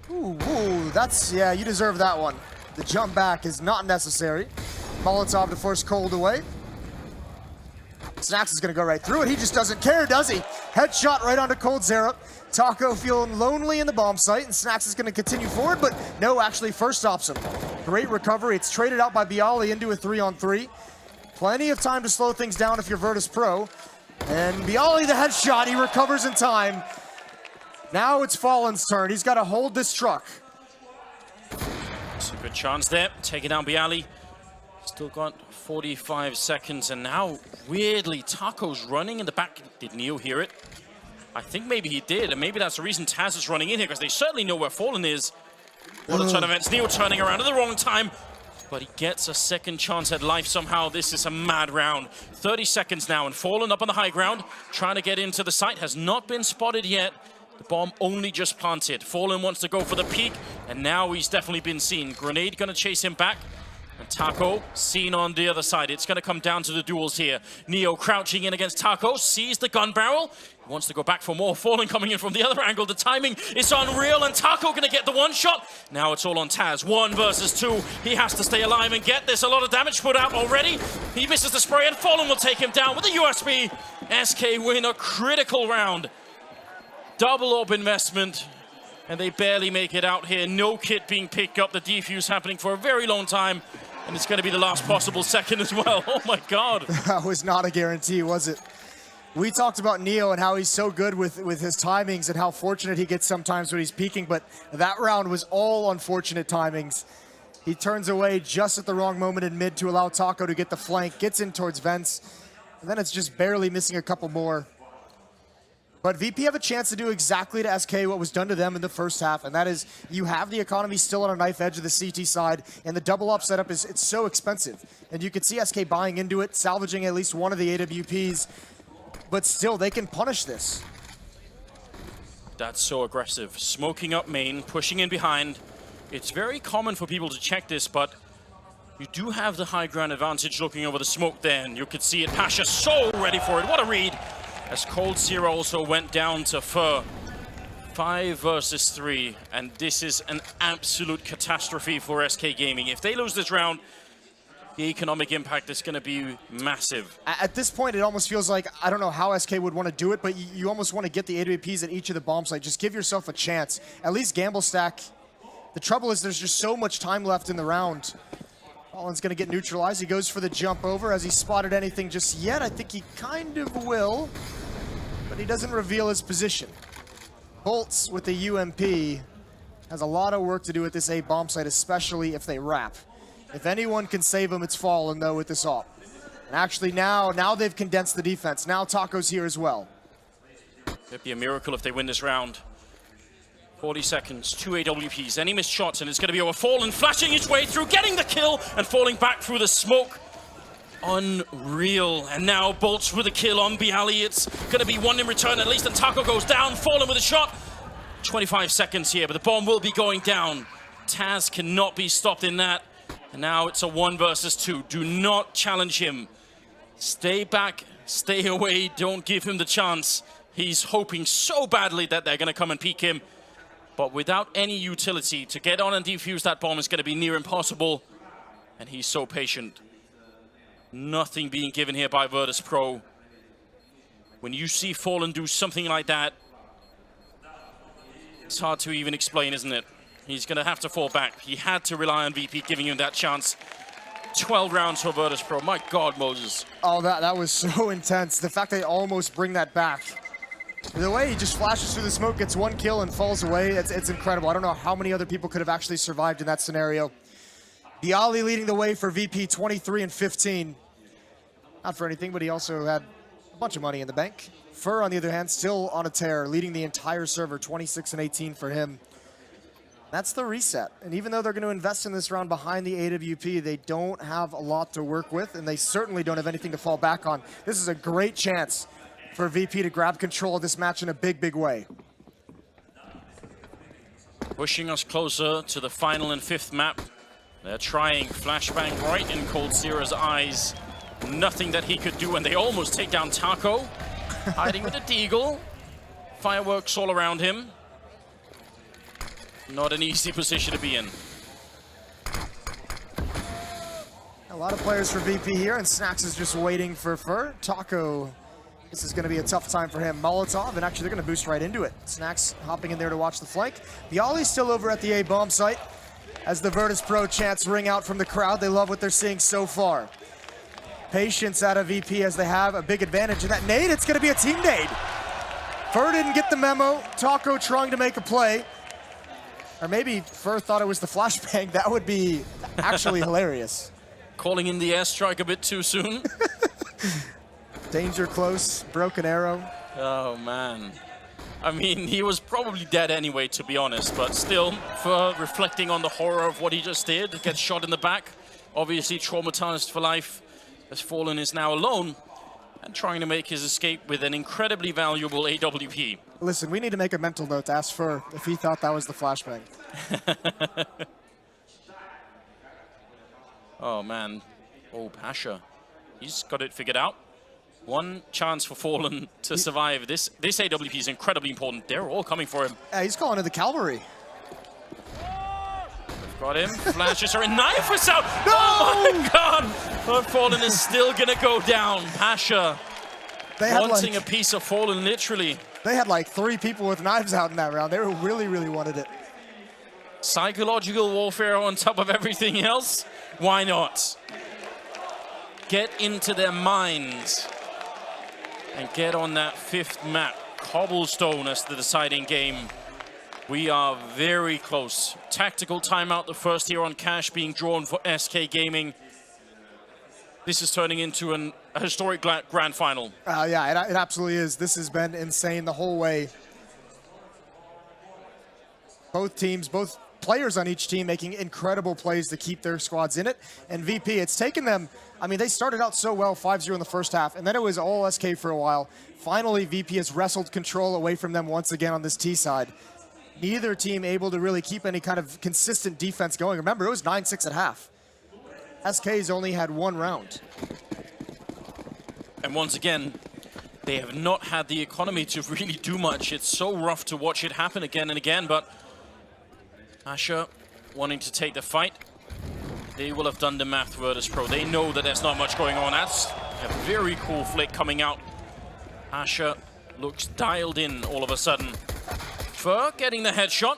ooh, that's, yeah, you deserve that one. The jump back is not necessary. Molotov to force Cold away. Snacks is gonna go right through it. He just doesn't care, does he? Headshot right onto Cold Zera. Taco feeling lonely in the bomb site, and Snacks is gonna continue forward, but no, actually first stops him. Great recovery. It's traded out by Bialy into a 3-on-3. Plenty of time to slow things down if you're Virtus Pro. And Bialy the headshot, he recovers in time. Now it's Fallen's turn. He's got to hold this truck.
It's a good chance there. Taking down Bialy. Still got 45 seconds, and now, weirdly, Taco's running in the back. Did Neo hear it? I think maybe he did, and maybe that's the reason Taz is running in here, because they certainly know where Fallen is. What a ton of events. Neo turning around at the wrong time, but he gets a second chance at life somehow. This is a mad round. 30 seconds now, and Fallen up on the high ground, trying to get into the site, has not been spotted yet. The bomb only just planted. Fallen wants to go for the peak, and now he's definitely been seen. Grenade gonna chase him back. And Taco seen on the other side. It's gonna come down to the duels here. Neo crouching in against Taco, sees the gun barrel. He wants to go back for more. Fallen coming in from the other angle. The timing is unreal, and Taco gonna get the one shot. Now it's all on Taz. 1 versus 2. He has to stay alive and get this. A lot of damage put out already. He misses the spray, and Fallen will take him down with a USB. SK win a critical round. Double up investment, and they barely make it out here. No kit being picked up. The defuse happening for a very long time, and it's going to be the last possible second as well. Oh my God.
That was not a guarantee, was it? We talked about Neo and how he's so good with his timings and how fortunate he gets sometimes when he's peaking, but that round was all unfortunate timings. He turns away just at the wrong moment in mid to allow Taco to get the flank, gets in towards vents, and then it's just barely missing a couple more. But VP have a chance to do exactly to SK what was done to them in the first half, and that is you have the economy still on a knife edge of the CT side, and the double up setup is it's so expensive. And you could see SK buying into it, salvaging at least one of the AWPs, but still they can punish this.
That's so aggressive. Smoking up main, pushing in behind. It's very common for people to check this, but you do have the high ground advantage looking over the smoke there, and you could see it. Pasha so ready for it. What a read. As Cold Zero also went down to Fur. 5 versus 3, and this is an absolute catastrophe for SK Gaming. If they lose this round, the economic impact is going to be massive.
At this point, it almost feels like, I don't know how SK would want to do it, but you almost want to get the AWPs at each of the bomb sites. Just give yourself a chance. At least gamble stack. The trouble is there's just so much time left in the round. Fallen's going to get neutralized. He goes for the jump over. Has he spotted anything just yet? I think he kind of will, but he doesn't reveal his position. Bolts with the UMP has a lot of work to do with this A bomb site, especially if they wrap. If anyone can save him, it's Fallen, though, with this op. And actually now they've condensed the defense. Now Taco's here as well.
It'd be a miracle if they win this round. 40 seconds, 2 AWPs, any missed shots, and it's going to be over. Fallen flashing his way through, getting the kill, and falling back through the smoke. Unreal. And now Bolts with a kill on Bialy. It's going to be one in return at least, and Taco goes down. Fallen with a shot. 25 seconds here, but the bomb will be going down. Taz cannot be stopped in that. And now it's a 1 versus 2. Do not challenge him. Stay back, stay away, don't give him the chance. He's hoping so badly that they're going to come and peek him. But without any utility, to get on and defuse that bomb is going to be near impossible. And he's so patient. Nothing being given here by Virtus Pro. When you see Fallen do something like that, it's hard to even explain, isn't it? He's going to have to fall back. He had to rely on VP giving him that chance. 12 rounds for Virtus Pro. My God, Moses.
Oh, that was so intense. The fact they almost bring that back. The way he just flashes through the smoke, gets 1 kill and falls away, it's incredible. I don't know how many other people could have actually survived in that scenario. Bialy leading the way for VP, 23 and 15. Not for anything, but he also had a bunch of money in the bank. Fur, on the other hand, still on a tear, leading the entire server, 26 and 18 for him. That's the reset. And even though they're going to invest in this round behind the AWP, they don't have a lot to work with, and they certainly don't have anything to fall back on. This is a great chance for VP to grab control of this match in a big, big way.
Pushing us closer to the final and 5th map. They're trying flashbang right in Cold Zero's eyes. Nothing that he could do, and they almost take down Taco. Hiding with a deagle. Fireworks all around him. Not an easy position to be in.
A lot of players for VP here, and Snacks is just waiting for Fur. Taco, this is going to be a tough time for him. Molotov, and actually they're going to boost right into it. Snacks hopping in there to watch the flank. The Ollie's still over at the A bomb site as the Virtus Pro chants ring out from the crowd. They love what they're seeing so far. Patience out of VP as they have a big advantage. And that nade, it's going to be a team nade. Fur didn't get the memo. Taco trying to make a play. Or maybe Fur thought it was the flashbang. That would be actually hilarious.
Calling in the airstrike a bit too soon.
Danger close, broken arrow.
Oh, man. I mean, he was probably dead anyway, to be honest. But still, Fur reflecting on the horror of what he just did, gets shot in the back. Obviously traumatized for life, as Fallen is now alone and trying to make his escape with an incredibly valuable AWP.
Listen, we need to make a mental note to ask Fur if he thought that was the flashbang.
Oh, man. Oh, Pasha. He's got it figured out. One chance for Fallen to survive. This AWP is incredibly important. They're all coming for him.
Yeah, he's calling in the cavalry.
Got him. Flashes are in. Knife is out.
No!
Oh my god! But Fallen is still gonna go down. Pasha wanting a piece of Fallen, literally.
They had like 3 people with knives out in that round. They really, really wanted it.
Psychological warfare on top of everything else. Why not? Get into their minds and get on that 5th map. Cobblestone as the deciding game. We are very close. Tactical timeout, the first here on Cash being drawn for SK Gaming. This is turning into a historic grand final.
Yeah, it absolutely is. This has been insane the whole way. Both teams, both players on each team making incredible plays to keep their squads in it. And VP, it's taken them, I mean, they started out so well, 5-0 in the first half, and then it was all SK for a while. Finally, VP has wrestled control away from them once again on this T side. Neither team able to really keep any kind of consistent defense going. Remember, it was 9-6 at half. SK's only had 1 round.
And once again, they have not had the economy to really do much. It's so rough to watch it happen again and again, but Asher wanting to take the fight. They will have done the math, Virtus Pro. They know that there's not much going on. That's a very cool flick coming out. Asher looks dialed in all of a sudden. Fur getting the headshot,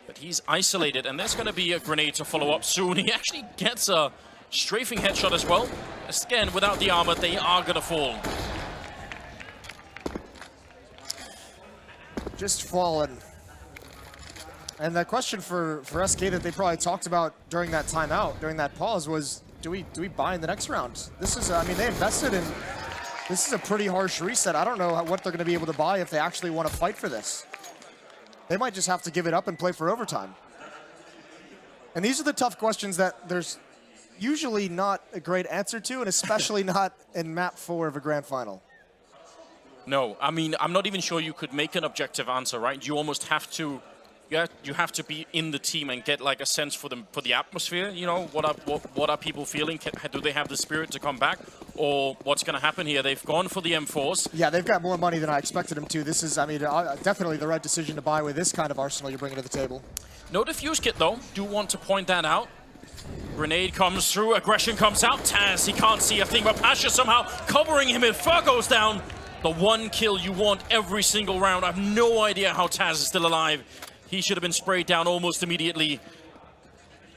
but he's isolated, and there's going to be a grenade to follow up soon. He actually gets a strafing headshot as well. Again, without the armor, they are going to fall.
Just fallen. And the question for SK that they probably talked about during that timeout, during that pause, was do we buy in the next round? This is, I mean, they invested in, this is a pretty harsh reset. I don't know what they're going to be able to buy if they actually want to fight for this. They might just have to give it up and play for overtime. And these are the tough questions that there's usually not a great answer to, and especially not in map 4 of a grand final.
No, I mean, I'm not even sure you could make an objective answer, right? You almost have to, you have to be in the team and get like a sense for the atmosphere. You know, what are people feeling? Do they have the spirit to come back, or what's going to happen here? They've gone for the M4s.
Yeah, they've got more money than I expected them to. This is, I mean, definitely the right decision to buy with this kind of arsenal you're bringing to the table.
No defuse kit though. Do want to point that out. Grenade comes through, aggression comes out. Taz, he can't see a thing, but Pasha somehow covering him. If Fur goes down, the 1 kill you want every single round. I have no idea how Taz is still alive. He should have been sprayed down almost immediately.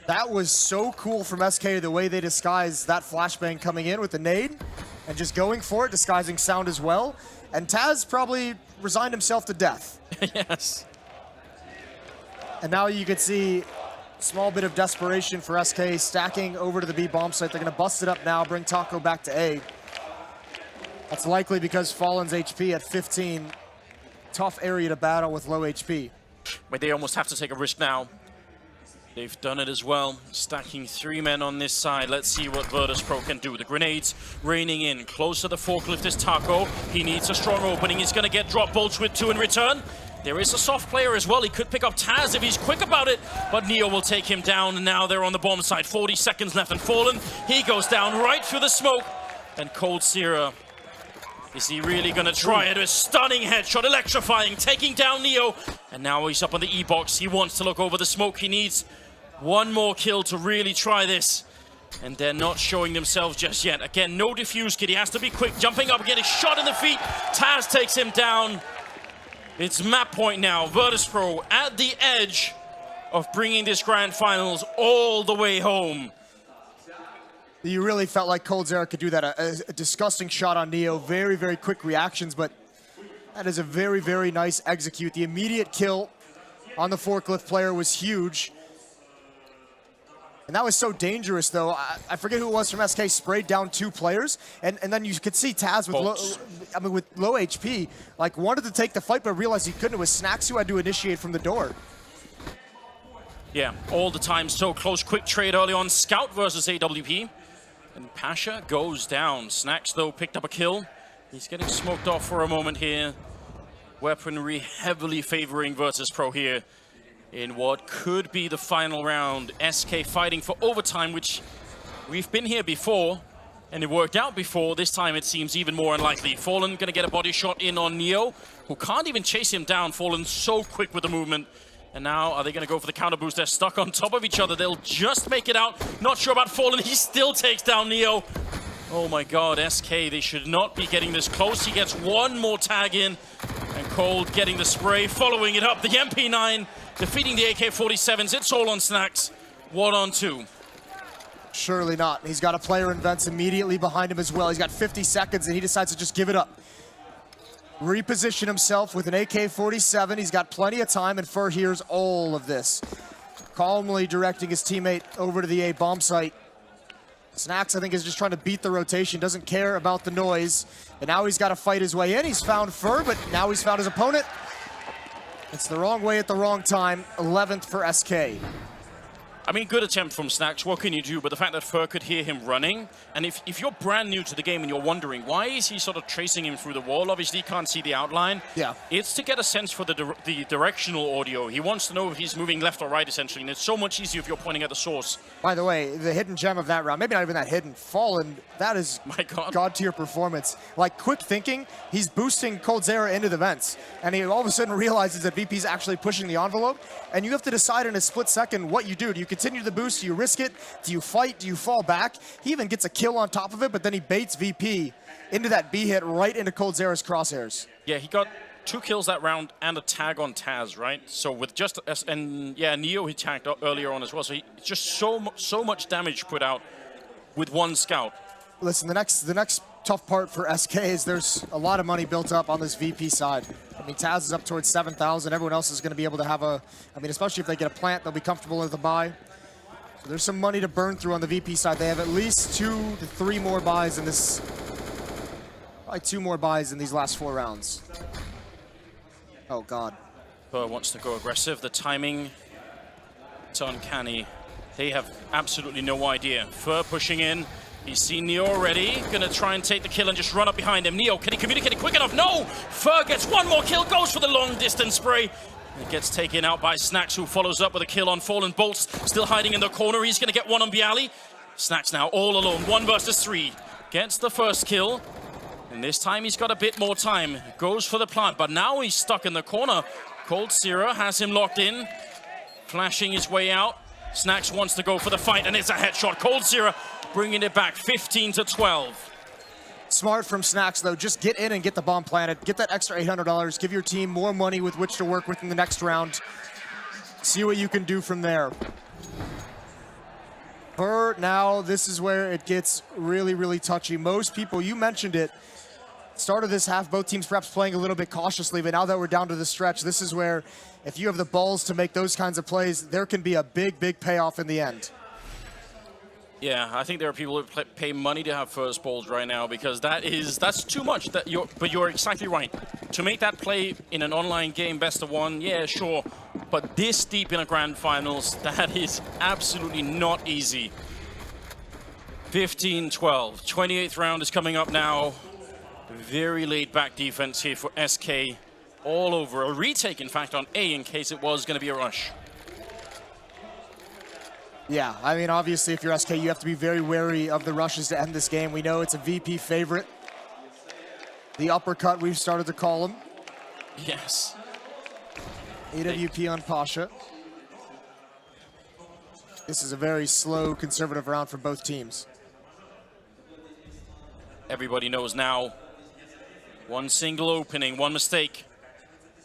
That was so cool from SK, the way they disguised that flashbang coming in with the nade and just going for it, disguising sound as well. And Taz probably resigned himself to death.
Yes.
And now you can see a small bit of desperation for SK stacking over to the B bomb site. They're going to bust it up now, bring Taco back to A. That's likely because Fallen's HP at 15. Tough area to battle with low HP.
But they almost have to take a risk now. They've done it as well, stacking 3 men on this side. Let's see what Virtus Pro can do. The grenades raining in. Close to the forklift is Taco. He needs a strong opening. He's going to get drop bolts with 2 in return. There is a soft player as well. He could pick up Taz if he's quick about it, but Neo will take him down, and now they're on the bomb side. 40 seconds left, and Fallen, he goes down right through the smoke. And Cold Sierra, is he really going to try it? A stunning headshot, electrifying, taking down Neo. And now he's up on the E-box. He wants to look over the smoke. He needs one more kill to really try this. And they're not showing themselves just yet. Again, no defuse kit. He has to be quick, jumping up, getting shot in the feet. Taz takes him down. It's map point now. Virtus.pro at the edge of bringing this grand finals all the way home.
You really felt like Cold Sierra could do that. A disgusting shot on Neo. Very, very quick reactions, but that is a very, very nice execute. The immediate kill on the forklift player was huge. And that was so dangerous, though. I forget who it was from SK, sprayed down 2 players. And then you could see Taz with low HP, like wanted to take the fight, but realized he couldn't. It was Snacks who had to initiate from the door.
Yeah, all the time so close. Quick trade early on. Scout versus AWP. And Pasha goes down. Snacks, though, picked up a kill. He's getting smoked off for a moment here. Weaponry heavily favoring Virtus.pro here in what could be the final round. SK fighting for overtime, which we've been here before, and it worked out before. This time it seems even more unlikely. Fallen gonna get a body shot in on Neo, who can't even chase him down. Fallen so quick with the movement. And now, are they gonna go for the counter boost? They're stuck on top of each other. They'll just make it out. Not sure about Fallen. He still takes down Neo. Oh my God, SK, they should not be getting this close. He gets one more tag in, and Cold getting the spray, following it up. The MP9 defeating the AK-47s. It's all on Snacks. 1-on-2.
Surely not. He's got a player in vents immediately behind him as well. He's got 50 seconds, and he decides to just give it up. Reposition himself with an AK-47. He's got plenty of time, and Fur hears all of this. Calmly directing his teammate over to the A bomb site. Snacks, I think, is just trying to beat the rotation, doesn't care about the noise. And now he's got to fight his way in. He's found Fur, but now he's found his opponent. It's the wrong way at the wrong time. 11th for SK.
I mean, good attempt from Snacks. What can you do? But the fact that Fur could hear him running, and if you're brand new to the game and you're wondering, why is he sort of tracing him through the wall? Obviously, he can't see the outline.
Yeah.
It's to get a sense for the directional audio. He wants to know if he's moving left or right, essentially, and it's so much easier if you're pointing at the source. By
the way, the hidden gem of that round, maybe not even that hidden, Fallen, that is
my
God-tier performance. Like, quick thinking, he's boosting Cold Sierra into the vents, and he all of a sudden realizes that VP's actually pushing the envelope, and you have to decide in a split second what you do. Do you continue the boost? Do you risk it? Do you fight? Do you fall back? He even gets a kill on top of it, but then he baits VP into that B hit right into Cold Sierra's crosshairs.
Yeah, he got 2 kills that round and a tag on Taz, right? So with just, and yeah, Neo he tagged earlier on as well. So just so much damage put out with 1 scout.
Listen, the next tough part for SK is there's a lot of money built up on this VP side. I mean, Taz is up towards 7,000. Everyone else is going to be able to have a, I mean, especially if they get a plant, they'll be comfortable with the buy. So there's some money to burn through on the VP side. They have at least 2 to 3 more buys in this, probably 2 more buys in these last 4 rounds. Oh, God.
Burr wants to go aggressive. The timing, it's uncanny. They have absolutely no idea. Fur pushing in. He's seen Neo already. Gonna try and take the kill and just run up behind him. Neo, can he communicate it quick enough? No! Fur gets 1 more kill, goes for the long distance spray. It gets taken out by Snacks, who follows up with a kill on Fallen. Bolts still hiding in the corner. He's gonna get 1 on Bialy. Snacks now all alone, 1 versus 3. Gets the first kill. And this time he's got a bit more time. Goes for the plant, but now he's stuck in the corner. Cold Sierra has him locked in. Flashing his way out. Snacks wants to go for the fight, and it's a headshot. Cold Sierra bringing it back, 15 to 12.
Smart from Snacks, though. Just get in and get the bomb planted. Get that extra $800. Give your team more money with which to work with in the next round. See what you can do from there. For now, this is where it gets really, really touchy. Most people, you mentioned it, start of this half, both teams perhaps playing a little bit cautiously, but now that we're down to the stretch, this is where if you have the balls to make those kinds of plays, there can be a big, big payoff in the end.
Yeah, I think there are people who pay money to have first balls right now, because that's too much. But you're exactly right. To make that play in an online game, best of 1, yeah, sure. But this deep in a grand finals, that is absolutely not easy. 15-12. 28th round is coming up now. Very laid back defense here for SK. all over. A retake, in fact, on A in case it was going to be a rush.
Yeah, I mean, obviously, if you're SK, you have to be very wary of the rushes to end this game. We know it's a VP favorite. The uppercut, we've started to call him.
Yes.
AWP on Pasha. This is a very slow, conservative round for both teams.
Everybody knows now. One single opening, one mistake.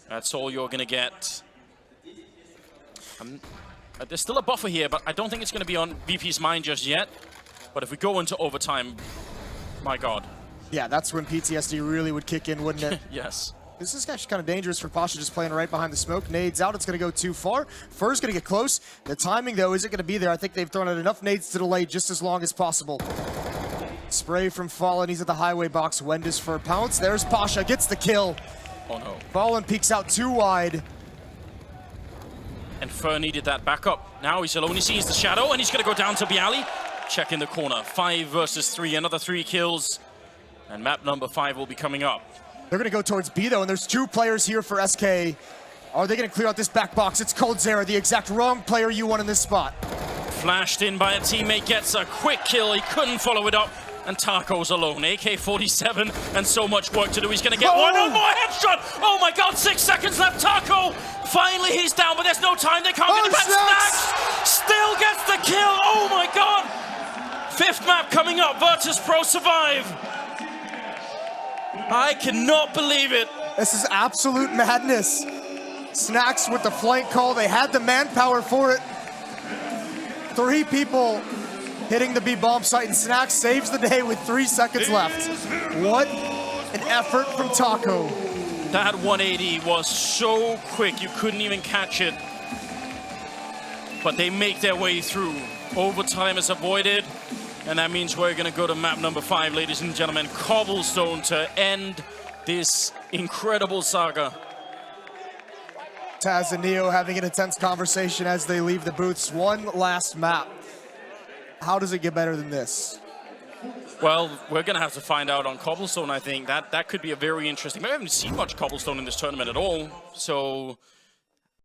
That's all you're going to get. There's still a buffer here, but I don't think it's going to be on VP's mind just yet. But if we go into overtime, my God.
Yeah, that's when PTSD really would kick in, wouldn't it?
Yes.
This is actually kind of dangerous for Pasha, just playing right behind the smoke. Nades out, it's going to go too far. Fur's going to get close. The timing, though, isn't going to be there. I think they've thrown out enough nades to delay just as long as possible. Spray from Fallen, he's at the highway box. When does Fur pounce? There's Pasha, gets the kill.
Oh no.
Fallen peeks out too wide.
And Fur needed that backup. Now he's alone, he sees the shadow, and he's going to go down to Bialy. Check in the corner. 5 versus 3, another 3 kills. And map number 5 will be coming up.
They're going to go towards B, though, and there's 2 players here for SK. Are they going to clear out this back box? It's coldzera, the exact wrong player you want in this spot.
Flashed in by a teammate, gets a quick kill. He couldn't follow it up. And Taco's alone. AK-47 and so much work to do. He's going to get one more headshot. Oh my God, 6 seconds left. Taco, finally he's down, but there's no time. They can't get it back. Snacks still gets the kill. Oh my God. 5th map coming up. Virtus Pro survive. I cannot believe it.
This is absolute madness. Snacks with the flank call. They had the manpower for it. 3 people hitting the B bomb site, and Snacks saves the day with 3 seconds left. What an effort from Taco.
That 180 was so quick, you couldn't even catch it. But they make their way through. Overtime is avoided, and that means we're gonna go to map number 5, ladies and gentlemen. Cobblestone to end this incredible saga.
Taz and Neo having an intense conversation as they leave the booths. One last map. How does it get better than this?
Well, we're going to have to find out on Cobblestone, I think. That could be a very interesting... I haven't seen much Cobblestone in this tournament at all, so